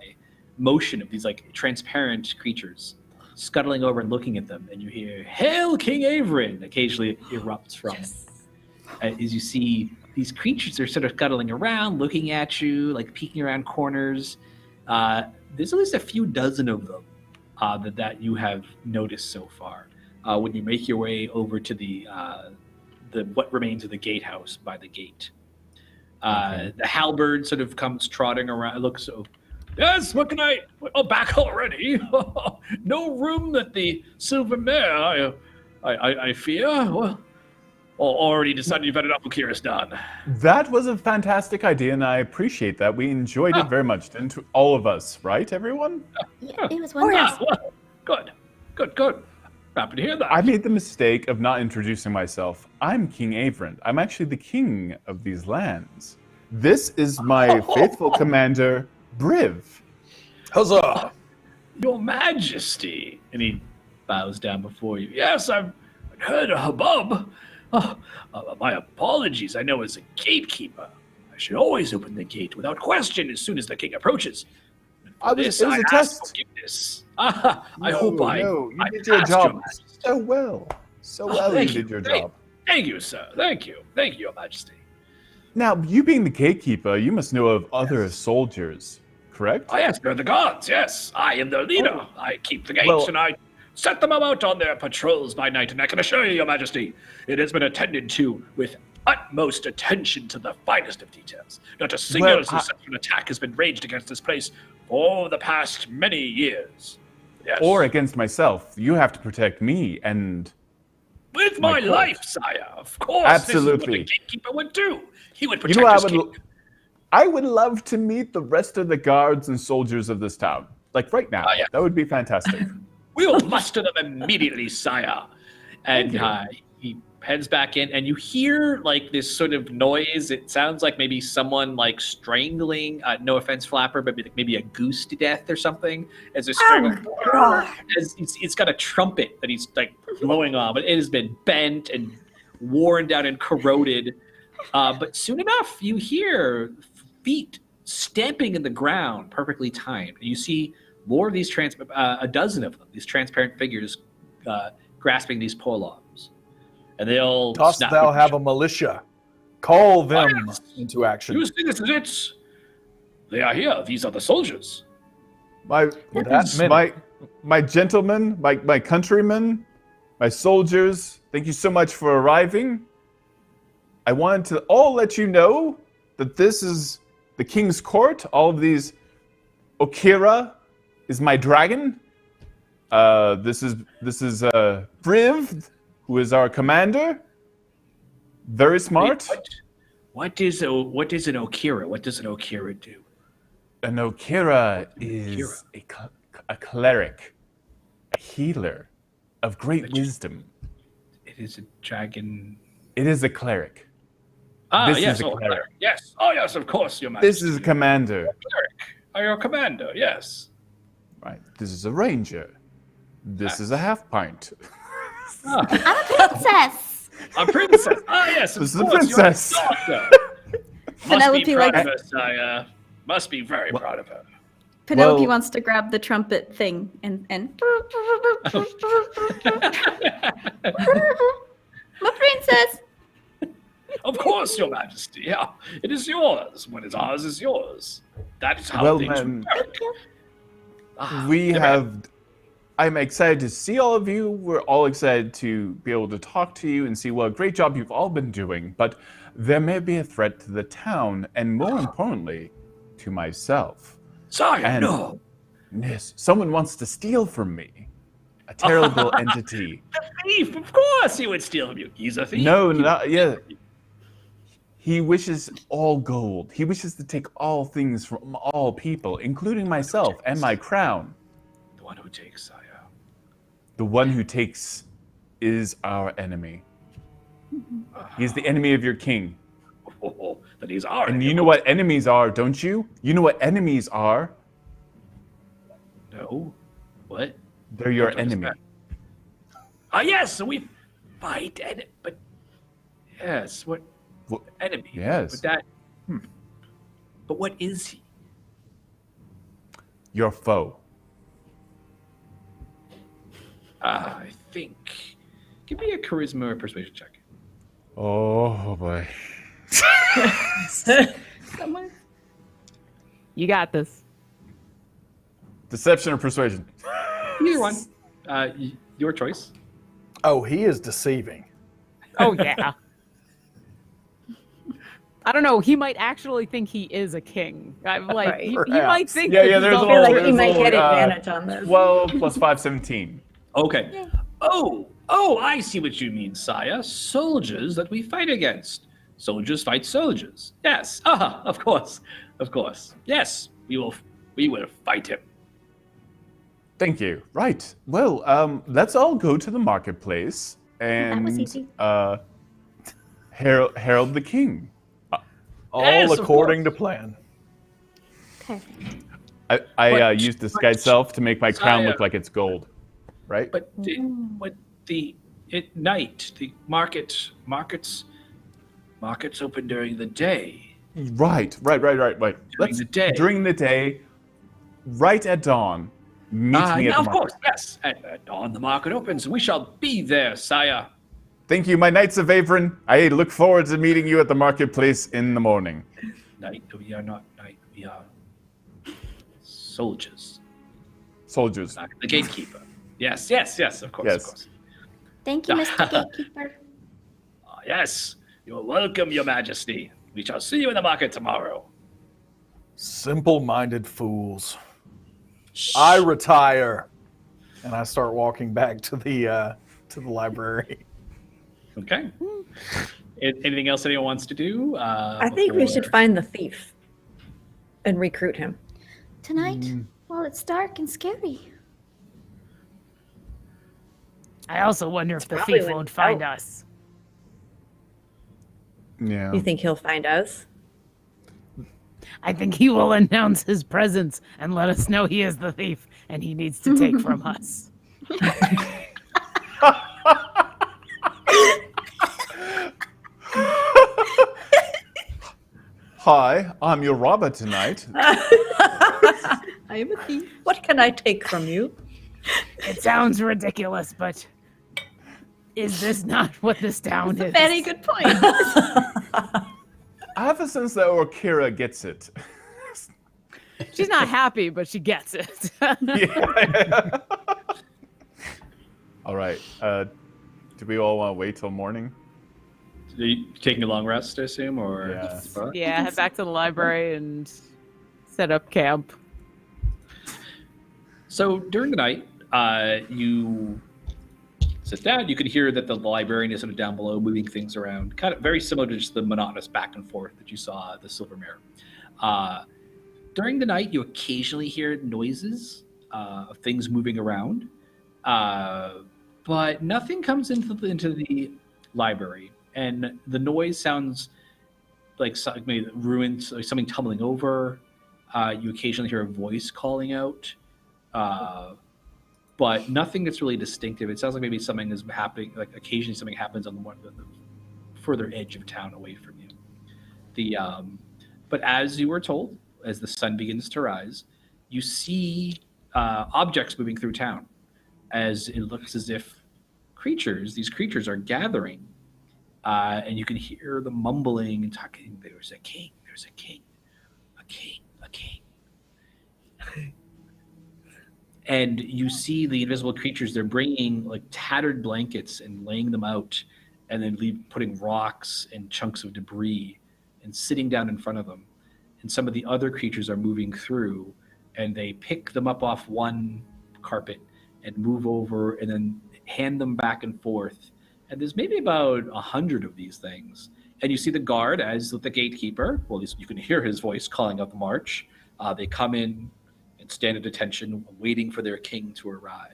motion of these like transparent creatures scuttling over and looking at them, and you hear "Hail, King Averin!" occasionally erupts from. As you see these creatures are sort of scuttling around, looking at you, like peeking around corners. There's at least a few dozen of them that you have noticed so far. When you make your way over to the what remains of the gatehouse by the gate, Okay. the halberd sort of comes trotting around. It looks so Yes, what can I... Oh, back already? No room at the Silver Mare, I fear. Well, already decided you've had enough of Kiristan. That was a fantastic idea, and I appreciate that. We enjoyed it very much, didn't all of us, right, everyone? Yeah, it was wonderful. Well, good. Happy to hear that. I made the mistake of not introducing myself. I'm King Avron. I'm actually the king of these lands. This is my faithful commander, Briv. Huzzah! Your Majesty. And he bows down before you. Yes, I've heard a hubbub. My apologies. I know as a gatekeeper, I should always open the gate without question as soon as the king approaches. It was a test. Forgiveness. I hope you I did your passed job Majesty. so well. So well you did your job. Thank you, sir. Thank you, Your Majesty. Now, you being the gatekeeper, you must know of other soldiers, correct? Oh, yes, they're the guards, yes. I am their leader. I keep the gates and I set them out on their patrols by night, and I can assure you, Your Majesty, it has been attended to with utmost attention to the finest of details. Not a single successful attack has been raged against this place for the past many years. Yes. Or against myself. You have to protect me and... With my life, sire, of course. Absolutely. This is what the gatekeeper would do. He would protect his king. I would love to meet the rest of the guards and soldiers of this town. Like right now. Yeah. That would be fantastic. We'll muster them immediately, sire. And he heads back in, and you hear like this sort of noise. It sounds like maybe someone like strangling, no offense, Flapper, but maybe a goose to death or something. As they're strangling. As it's got a trumpet that he's like blowing on, but it has been bent and worn down and corroded. But soon enough, you hear feet stamping in the ground, perfectly timed. You see more of these a dozen of them, these transparent figures grasping these polearms. And they all Dost thou have a militia? Call them into action. You see this is it. They are here. These are the soldiers. My gentlemen, my countrymen, my soldiers, thank you so much for arriving. I wanted to all let you know that this is the king's court. All of these... Okira is my dragon. This is Briv, who is our commander. Very smart. What is an Okira? What does an Okira do? An Okira is a cleric, a healer of great wisdom. It is a dragon. It is a cleric. This is a cleric. Yes. Oh, yes, of course, Your Majesty. This is a commander. A cleric. Your commander, yes. Right. This is a ranger. This is a half pint. I'm a princess. A princess. Yes, this is a princess. Penelope Must be proud of her, sire. Must be very proud of her. Penelope wants to grab the trumpet thing and my princess. Of course, Your Majesty. Yeah, it is yours. What is ours is yours. That is how things work. I'm excited to see all of you. We're all excited to be able to talk to you and see what a great job you've all been doing. But there may be a threat to the town, and more importantly, to myself. Sire, no. Yes, someone wants to steal from me. A terrible entity. A thief, of course he would steal from you. He's a thief. He wishes all gold. He wishes to take all things from all people, including myself and my crown. The one who takes, sire. The one who takes is our enemy. He's the enemy of your king. That he's our enemy. And you know what enemies are, don't you? You know what enemies are? No. What? They're your enemy. Yes, so we fight, but yes, what enemy? Yes. But that. But what is he? Your foe. I think. Give me a charisma or persuasion check. Oh boy. You got this. Deception or persuasion? Either one. Your choice. Oh, he is deceiving. Oh, yeah. I don't know. He might actually think he is a king. I'm like, Right. he Perhaps. might think. Yeah, that yeah, he's there's all- a I feel like there's he a might little, get advantage on this. 12 plus 5, 17. Okay. Yay. Oh, I see what you mean, sire. Soldiers that we fight against. Soldiers fight soldiers. Yes. Of course. Of course. Yes, we will fight him. Thank you. Right. Well, let's all go to the marketplace That was and easy. herald the king. All Yes, of according to course. plan. Perfect. I But- used disguise self to make my crown look Sire. like it's gold. Right? But at night, the markets open during the day. Right. the day. During the day, right at dawn, meet me at the of market. course, yes. At dawn, the market opens. We shall be there, sire. Thank you, my Knights of Avon. I look forward to meeting you at the marketplace in the morning. Knight, we are not knight. We are soldiers. Soldiers. The gatekeeper. Yes, of course, Yes. of course. Thank you, Mr. Gatekeeper. Yes, you're welcome, your majesty. We shall see you in the market tomorrow. Simple-minded fools. I retire, and I start walking back to the library. Okay. Anything else anyone wants to do? I think we should find the thief and recruit him. Tonight, well, it's dark and scary. I also wonder if the probably thief when won't it's find out. us. Yeah. You think he'll find us? I think he will announce his presence and let us know he is the thief and he needs to take from us. Hi, I'm your robber tonight. I am a thief. What can I take from you? It sounds ridiculous, but is this not what this town is? Very good point. I have a sense that Orkira gets it. She's not happy, but she gets it. Yeah. All right. Do we all want to wait till morning? Are you taking a long rest, I assume, or? Yes. Yeah, head back to the library and set up camp. So during the night, you sit down. You can hear that the librarian is sort of down below, moving things around, kind of very similar to just the monotonous back and forth that you saw at the Silver Mare. During the night, you occasionally hear noises of things moving around, but nothing comes into the library, and the noise sounds like maybe ruins, like something tumbling over. You occasionally hear a voice calling out. But nothing that's really distinctive. It sounds like maybe something is happening, like occasionally something happens on the further edge of town away from you. But as you were told, as the sun begins to rise, you see objects moving through town, as it looks as if these creatures are gathering, and you can hear them mumbling and talking. There's a king, a king. And you see the invisible creatures, they're bringing like tattered blankets and laying them out, and then putting rocks and chunks of debris and sitting down in front of them. And some of the other creatures are moving through, and they pick them up off one carpet and move over and then hand them back and forth. And there's maybe about 100 of these things. And you see the guard as the gatekeeper, well, at least you can hear his voice calling out the march. They come in and stand at attention, waiting for their king to arrive.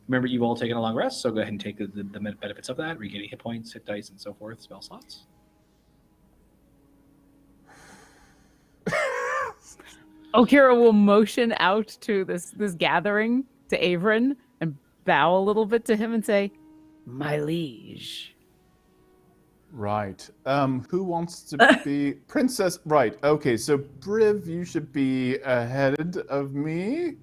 Remember, you've all taken a long rest, so go ahead and take the benefits of that, regaining hit points, hit dice, and so forth, spell slots. Okira will motion out to this gathering to Averin and bow a little bit to him and say, "My liege." Right. Who wants to be princess? Right. Okay. So Briv, you should be ahead of me,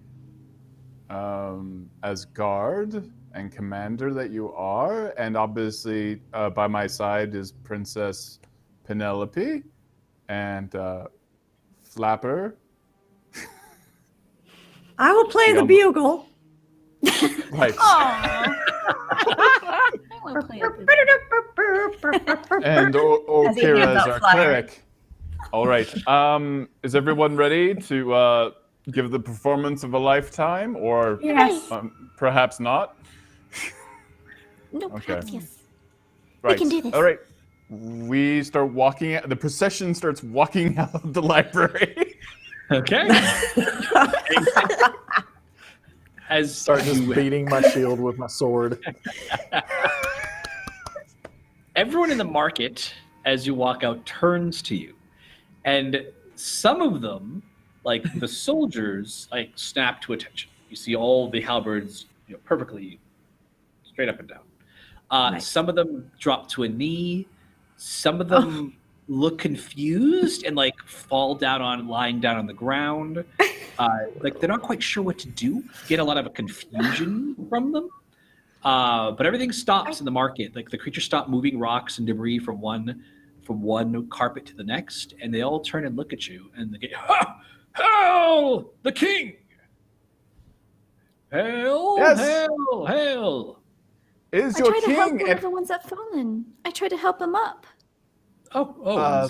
as guard and commander that you are, and obviously by my side is Princess Penelope, and Flapper. I will play the bugle. Right. I want to play it. And As he hands Okira is out our flyers. cleric. All right. Is everyone ready to give the performance of a lifetime, or Yes. perhaps not? No, Okay. perhaps yes. Right. can do this. All right. We start walking. The procession starts walking out of the library. Okay. As Start just beating my shield with my sword. everyone in the market, as you walk out, turns to you, and some of them, like the soldiers, like snap to attention. You see all the halberds, perfectly straight up and down. Nice. Some of them drop to a knee. Some of them look confused and like lying down on the ground. Like they're not quite sure what to do. You get a lot of confusion from them. But everything stops in the market. Like the creatures stop moving rocks and debris from one carpet to the next, and they all turn and look at you, and they get, "Hail the king! Hail! Yes. Hail! Hail!" Is I your try to help king? one of the ones that fallen. I try to help him up. Oh!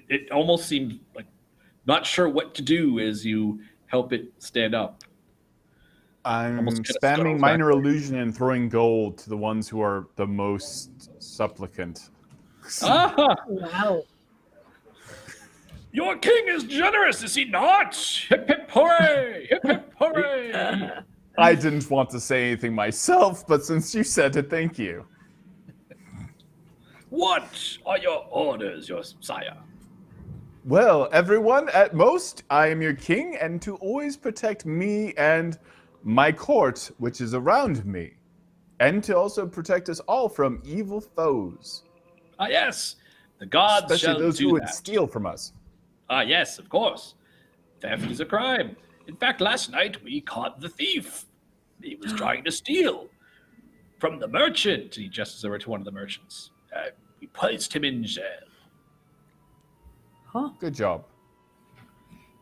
It almost seemed like not sure what to do as you help it stand up. I'm Almost kinda spamming startles minor backwards. illusion and throwing gold to the ones who are the most supplicant. Ah! Wow. Your king is generous, is he not? Hip hip hooray! Hip hip hooray! I didn't want to say anything myself, but since you said it, thank you. What are your orders, your sire? Well, everyone, at most, I am your king, and to always protect me and my court, which is around me, and to also protect us all from evil foes, Ah, yes, the gods especially shall those do who would that. steal from us. Ah, yes, of course. Theft is a crime. In fact, last night we caught the thief. He was trying to steal from the merchant. He gestures over to one of the merchants. We placed him in jail. Good job.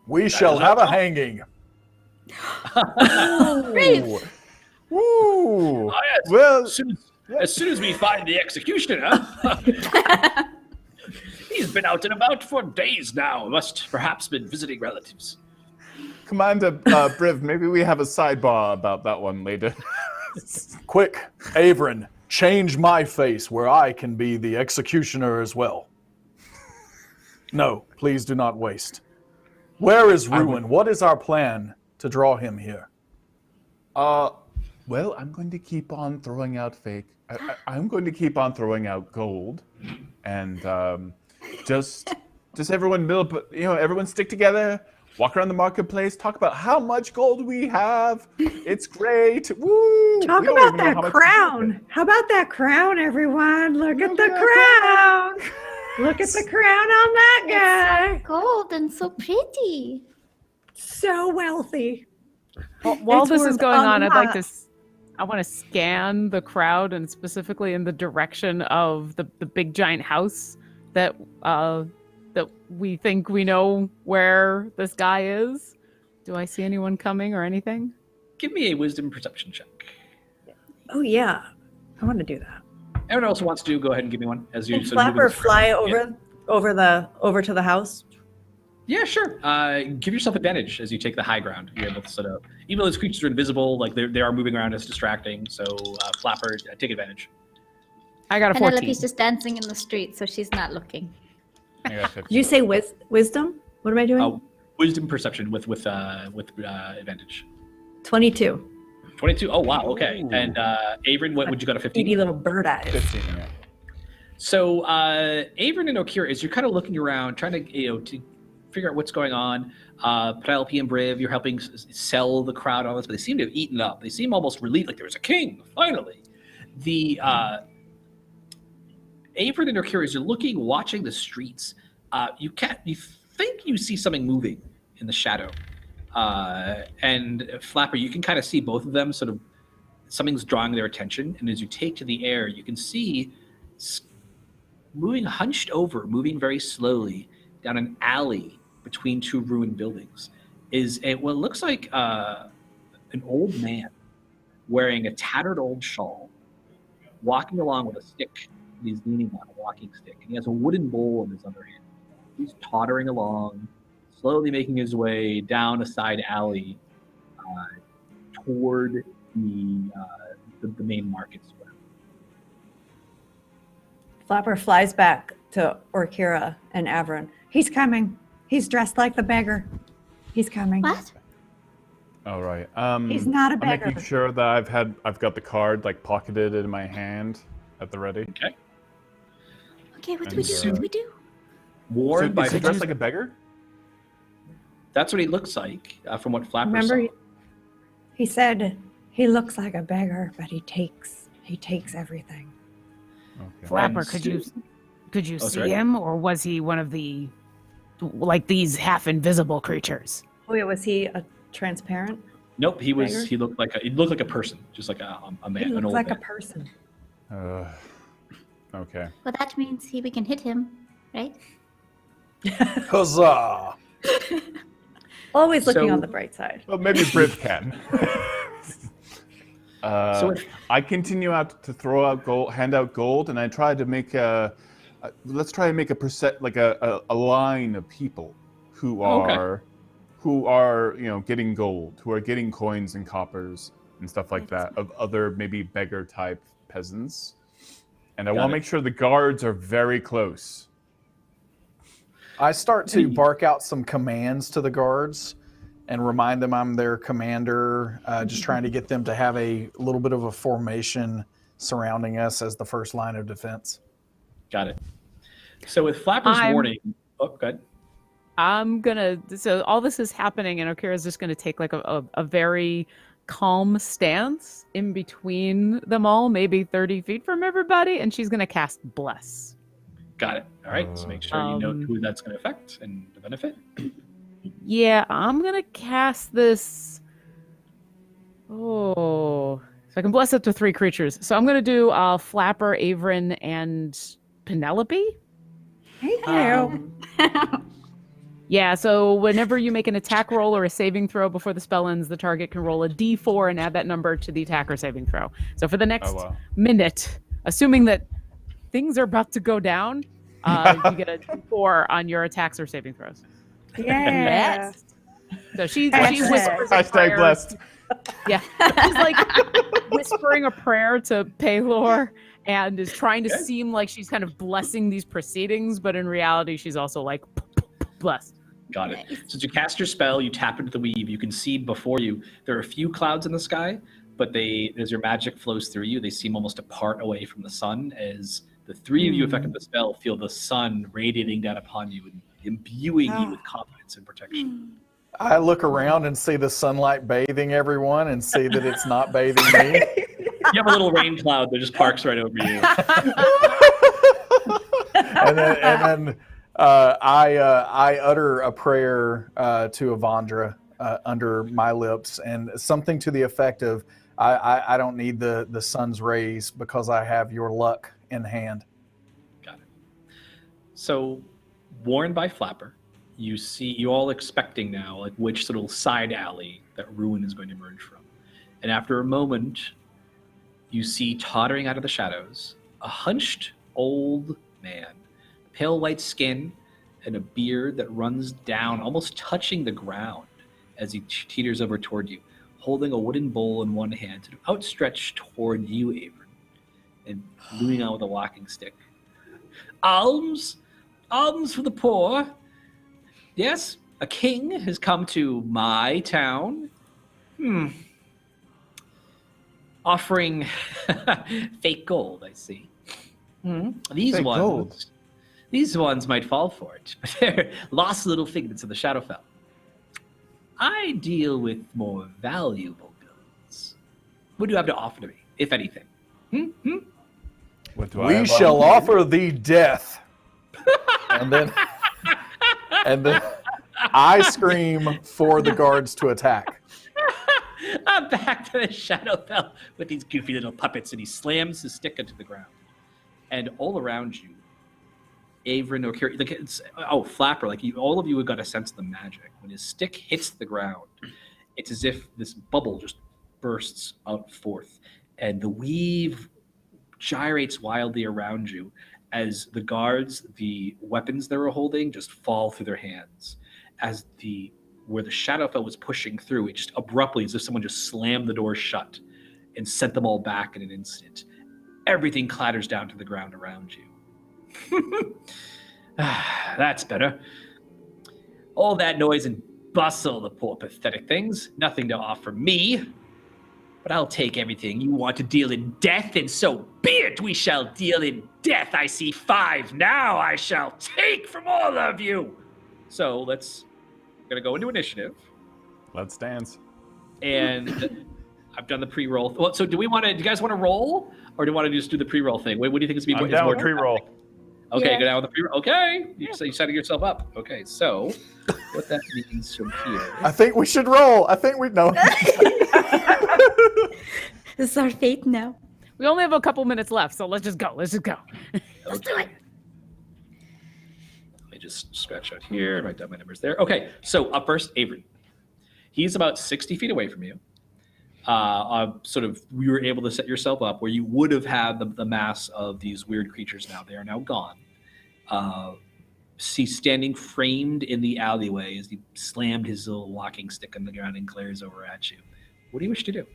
We shall is have our a hanging. Ooh. Ooh. Ah, yes. Well, As soon as we find the executioner, he's been out and about for days now. Must perhaps been visiting relatives. Commander Briv, maybe we have a sidebar about that one later. Quick, Averin, change my face where I can be the executioner as well. No, please do not waste. Where is Ruin? What is our plan to draw him here? Well, I'm going to keep on throwing out I'm going to keep on throwing out gold, and just everyone everyone stick together, walk around the marketplace, talk about how much gold we have. It's great. Woo! Talk We don't about even know that how much to do crown. with it. How about that crown, everyone? Look at the crown. Look at the crown on that guy. It's so gold and so pretty. So wealthy. While It's this is worth going a on, I'd like lot. to. I want to scan the crowd, and specifically in the direction of the big giant house that that we think we know where this guy is. Do I see anyone coming or anything? Give me a wisdom perception check. Oh yeah, I want to do that. Everyone else who wants to, go ahead and give me one. As you Can sort of move in Flapper this fly direction. over to the house? Yeah, sure. Give yourself advantage as you take the high ground. You're able to sort of, even though those creatures are invisible, like they are moving around, it's distracting. So Flapper, take advantage. I got a 14. Penelope's just dancing in the street, so she's not looking. I got 15. Did you say wisdom? What am I doing? Wisdom perception with advantage. 22. 22. Oh wow. Okay. Ooh. And Averin, what would you got a 15? Beady little bird eyes. 15, yeah. So Averin and Okira, as you're kind of looking around, trying to to figure out what's going on. Penelope and Briv, you're helping sell the crowd on this, but they seem to have eaten up. They seem almost relieved, like there was a king finally. The Averin and Okira, as you're looking, watching the streets, you think you see something moving in the shadow. And Flapper, you can kind of see both of them sort of, something's drawing their attention. And as you take to the air, you can see moving hunched over, moving very slowly down an alley between two ruined buildings is what looks like an old man wearing a tattered old shawl, walking along with a stick and he's leaning on a walking stick, and he has a wooden bowl in his other hand. He's tottering along, slowly making his way down a side alley toward the main market square. Flapper flies back to Orkira and Avron. He's coming. He's dressed like the beggar. He's coming. What? All right. He's not a I'm beggar. making sure that I've got the card like pocketed in my hand at the ready. Okay. Okay, what do we do? What do we do? Warned So, by is he dressed like a beggar? That's what he looks like from what Flapper Remember, saw. He said he looks like a beggar, but he takes everything. Okay. Flapper, And could you Oh, see sorry. him, or was he one of the like these half invisible creatures? Wait, was he a transparent? Nope, he was. Beggar? He looked like a person, just like a man, He an looks old like man. a person. Okay. Well, that means we can hit him, right? Huzzah! Always looking So- on the bright side. Well, maybe Briv can. So if- I continue out to throw out gold, hand out gold, and I try to make let's try to make a line of people who Okay. are getting gold, who are getting coins and coppers and stuff like that of other maybe beggar type peasants, and I Got want it. to make sure the guards are very close. I start to bark out some commands to the guards and remind them I'm their commander, just trying to get them to have a little bit of a formation surrounding us as the first line of defense. Got it. So with Flapper's warning, go ahead. So all this is happening, and Okira's just gonna take like a very calm stance in between them all, maybe 30 feet from everybody, and she's gonna cast Bless. Got it. All right. So make sure you know who that's going to affect and the benefit. Yeah, I'm gonna cast this. Oh, so I can bless up to 3 creatures. So I'm gonna do Flapper, Avron, and Penelope. Thank you. Yeah, so whenever you make an attack roll or a saving throw before the spell ends, the target can roll a d4 and add that number to the attack or saving throw. So for the next minute, assuming that things are about to go down, you get a d4 on your attacks or saving throws. Yeah. So she Hashtag. whispers a Hashtag prayer. blessed. Yeah, she's like whispering a prayer to Paylor and is trying to seem like she's kind of blessing these proceedings, but in reality, she's also like blessed. Got it. So to cast your spell, you tap into the weave. You can see before you, there are a few clouds in the sky, but as your magic flows through you, they seem almost apart away from the sun as the 3 of you affected the spell feel the sun radiating down upon you and imbuing you with confidence and protection. I look around and see the sunlight bathing everyone and see that it's not bathing me. You have a little rain cloud that just parks right over you. and then I utter a prayer to Avandra under my lips, and something to the effect of, I don't need the sun's rays because I have your luck in hand. Got it. So, warned by Flapper, you all expecting now like which little side alley that Ruin is going to emerge from. And after a moment, you see tottering out of the shadows a hunched old man, pale white skin and a beard that runs down, almost touching the ground as he teeters over toward you, holding a wooden bowl in one hand, sort of outstretched toward you, Avron, and leaning on with a walking stick. Alms for the poor. Yes, a king has come to my town. Offering fake gold, I see. These Fake ones, gold. these ones might fall for it, but they're lost little figments of the Shadowfell. I deal with more valuable goods. What do you have to offer to me, if anything? What do I We have shall on? offer thee death. and then I scream for the guards to attack. I'm back to the Shadowfell with these goofy little puppets, and he slams his stick into the ground. And all around you, Avron, Okiri, like Flapper, like all of you have got a sense of the magic. When his stick hits the ground, it's as if this bubble just bursts out forth, and the weave gyrates wildly around you as the guards, the weapons they were holding just fall through their hands. As where the Shadowfell was pushing through, it just abruptly, as if someone just slammed the door shut and sent them all back in an instant. Everything clatters down to the ground around you. That's better. All that noise and bustle, the poor pathetic things. Nothing to offer me. But I'll take everything. You want to deal in death, and so be it. We shall deal in death. I see 5 now. I shall take from all of you. So we're going to go into initiative. Let's dance. And I've done the pre-roll. Well, so do you guys want to roll? Or do you want to just do the pre-roll thing? What do you think is I'm down with pre-roll. Okay, Yeah. go down with the pre-roll. Okay, you're setting yourself up. Okay, so what that means from here. I think we should roll. I think we know. This is our fate now. We only have a couple minutes left, so let's just go. Let's do it. Let me just scratch out here, write down my numbers there. Okay, so up first, Avery. He's about 60 feet away from you. You were able to set yourself up where you would have had the mass of these weird creatures now. They are now gone. He's standing framed in the alleyway as he slammed his little walking stick on the ground and glares over at you. What do you wish to do?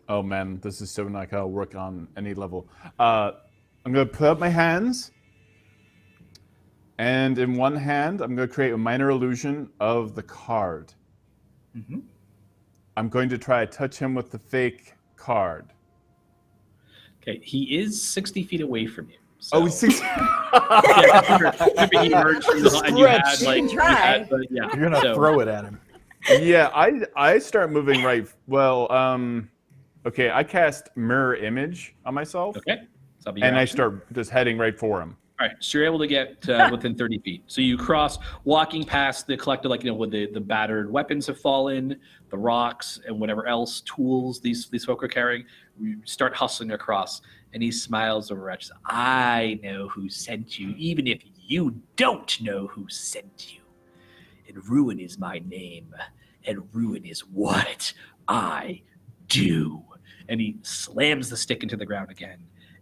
Oh man, this is so not gonna work on any level. I'm gonna put up my hands, and in one hand, I'm gonna create a minor illusion of the card. Mm-hmm. I'm going to try to touch him with the fake card. Okay, he is 60 feet away from you. So. Oh, he's 60. He emerged from the and you had You're gonna throw it at him. Yeah, I start moving right. Well, okay, I cast mirror image on myself. Okay, so and I start just heading right for him. All right, so you're able to get within 30 feet. So you cross, walking past the collected, where the battered weapons have fallen, the rocks, and whatever else tools these folk are carrying. You start hustling across, and he smiles over at you. I know who sent you, even if you don't know who sent you. And Ruin is my name, and Ruin is what I do. And he slams the stick into the ground again.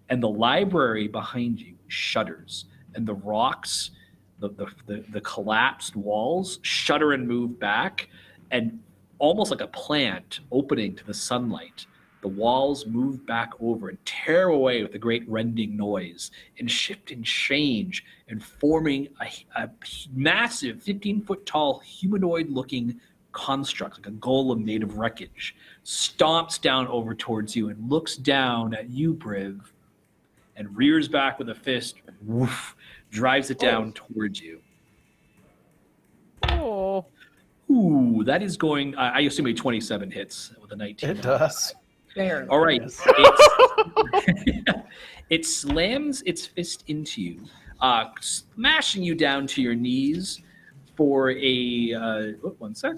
And the library behind you shudders, and the rocks, the collapsed walls shudder and move back, and almost like a plant opening to the sunlight, the walls move back over and tear away with a great rending noise, and shift and change, and forming a massive 15-foot tall humanoid-looking construct, like a golem made of wreckage, stomps down over towards you and looks down at you, Briv, and rears back with a fist, woof, drives it down towards you. Oh. Ooh, that is going, I assume a 27 hits with a 19. It does. Barely. All right. It slams its fist into you, smashing you down to your knees for a, one sec.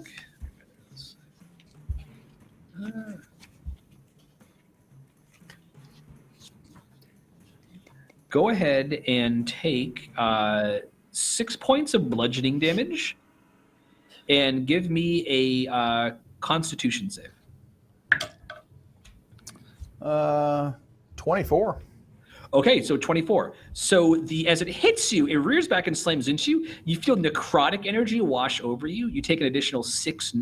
Go ahead and take 6 points of bludgeoning damage and give me a Constitution save. 24. Okay, so 24. So as it hits you, it rears back and slams into you. You feel necrotic energy wash over you. You take an additional 6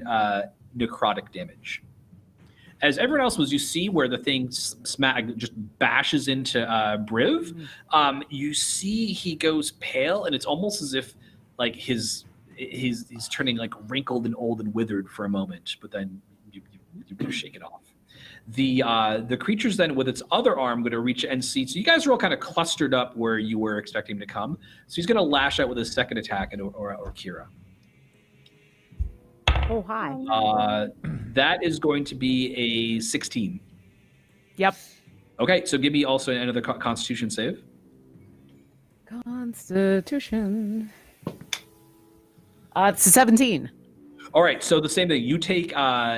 necrotic damage. As everyone else was, you see where the thing just bashes into Briv. You see he goes pale, and it's almost as if like he's turning like wrinkled and old and withered for a moment, but then you shake it off. The creature's then with its other arm going to reach and see. So you guys are all kind of clustered up where you were expecting him to come. So he's going to lash out with his second attack or Kira. Oh, hi. That is going to be a 16. Yep. Okay, so give me also another Constitution save. Constitution. It's a 17. All right, so the same thing. You take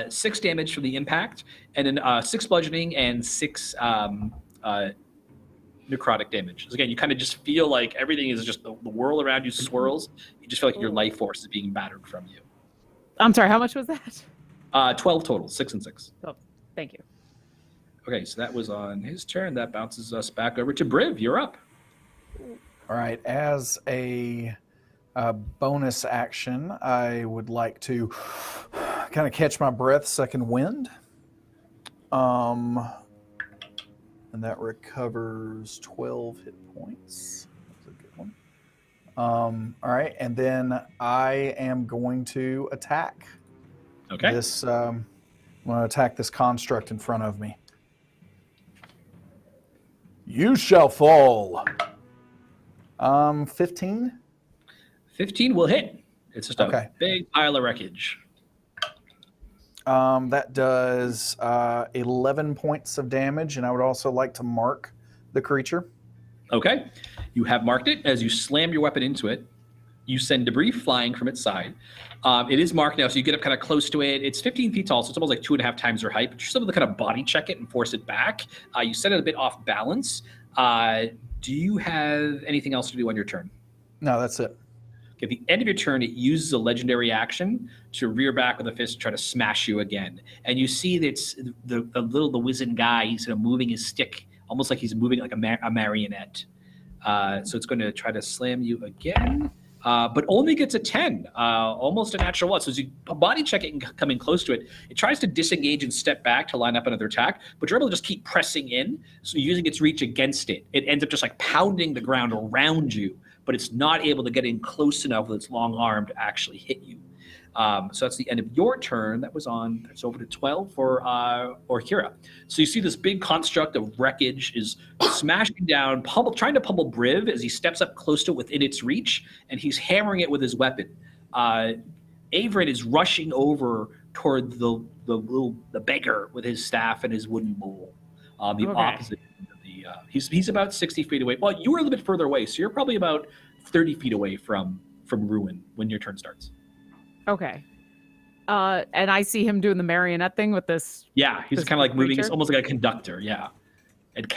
6 damage from the impact, and then 6 bludgeoning and 6 necrotic damage. So again, you kind of just feel like everything is just the world around you swirls. You just feel like your life force is being battered from you. I'm sorry, how much was that? 12 total, 6 and 6. Oh, thank you. Okay, so that was on his turn. That bounces us back over to Briv. You're up. All right. As a bonus action, I would like to kind of catch my breath, second wind. And that recovers 12 hit points. That's a good one. All right, and then I am going to attack. Okay. This. I'm going to attack this construct in front of me. You shall fall. 15. 15 will hit. It's just Okay. a big pile of wreckage. That does 11 points of damage, and I would also like to mark the creature. Okay. You have marked it. As you slam your weapon into it, you send debris flying from its side. It is marked now, so you get up kind of close to it. It's 15 feet tall, so it's almost like 2.5 times your height, but you're still able to kind of body check it and force it back. You set it a bit off balance. Do you have anything else to do on your turn? No, that's it. Okay, at the end of your turn, it uses a legendary action to rear back with a fist and try to smash you again. And you see that it's the wizened guy. He's moving his stick, almost like he's moving like a marionette. So it's going to try to slam you again, but only gets a 10, almost a natural one. So as you body check it and come in close to it, it tries to disengage and step back to line up another attack, but you're able to just keep pressing in. So using its reach against it, it ends up just like pounding the ground around you, but it's not able to get in close enough with its long arm to actually hit you. So that's the end of your turn. That was on. It's over to 12 for Kira. So you see this big construct of wreckage is smashing down, trying to pummel Briv as he steps up close to it within its reach, and he's hammering it with his weapon. Averin is rushing over toward the beggar with his staff and his wooden bowl. The opposite end of the. He's about 60 feet away. Well, you were a little bit further away, so you're probably about 30 feet away from Ruin when your turn starts. Okay. And I see him doing the marionette thing with this. Yeah, he's kind of like moving. He's creature? almost like a conductor. Yeah. And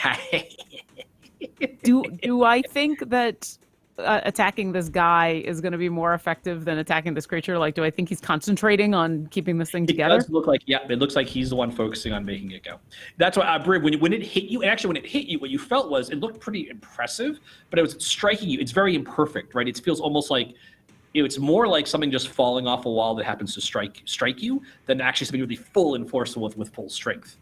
Do I think that attacking this guy is going to be more effective than attacking this creature? Like, do I think he's concentrating on keeping this thing together? It does look like, yeah, it looks like he's the one focusing on making it go. That's why, Briv, when it hit you, and actually when it hit you, what you felt was it looked pretty impressive, but it was striking you. It's very imperfect, right? It feels almost like, it's more like something just falling off a wall that happens to strike you than actually something really full and forceful with full strength.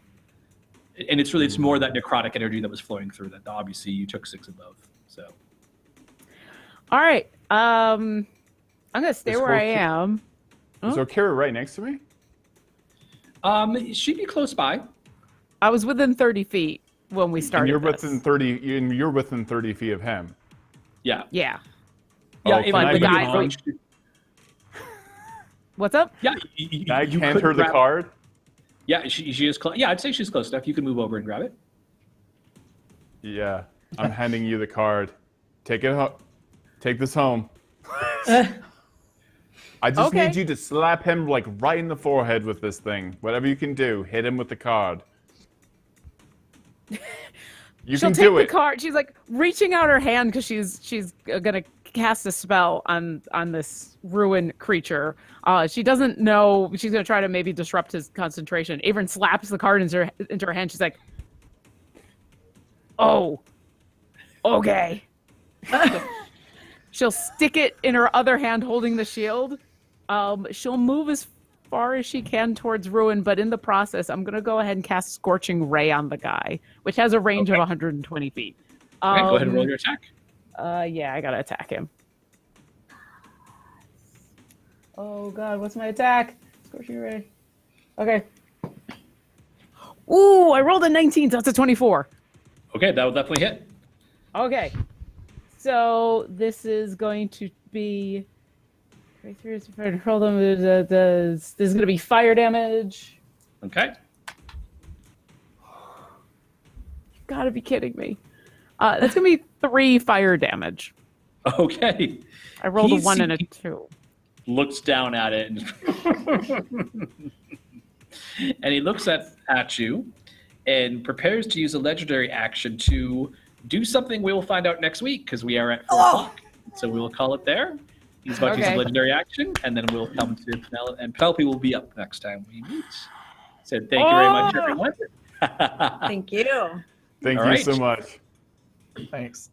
And it's more that necrotic energy that was flowing through that. Obviously, you took 6 of both. So, all right. I'm gonna stay where I am. Is Kira right next to me? She'd be close by. I was within 30 feet when we started. And you're this. within 30. You're within 30 feet of him. Yeah. Yeah. Yeah, can but I the move guy- on? What's up? Yeah, Can I you hand could her the grab- card? Yeah, she is close. Yeah, I'd say she's close enough. You can move over and grab it. Yeah, I'm handing you the card. Take it. Take this home. I just Okay. need you to slap him like right in the forehead with this thing. Whatever you can do, hit him with the card. You She'll can take do the it. card. She's like reaching out her hand because she's gonna cast a spell on this ruin creature. She doesn't know. She's gonna try to maybe disrupt his concentration. Averin slaps the card into her hand. She's like, "Oh, okay." She'll stick it in her other hand, holding the shield. She'll move as far as she can towards Ruin, but in the process, I'm gonna go ahead and cast Scorching Ray on the guy, which has a range of 120 feet. Okay, go ahead and roll your attack. Yeah, I gotta attack him. Oh god, what's my attack? Scorching Ray. Okay. Ooh, I rolled a 19, so that's a 24. Okay, that will definitely hit. Okay. So this is going to be. This is going to be fire damage. Okay. You've got to be kidding me. That's going to be 3 fire damage. Okay. I rolled a He 1 and a 2. Looks down at it and he looks at you and prepares to use a legendary action to do something we will find out next week because we are at 4 o'clock. So we will call it there. He's about to use a legendary action, and then we'll come to Penelope, and Penelope will be up next time we meet. So thank you very much, everyone. Thank you. Thank All you right. so much. Thanks.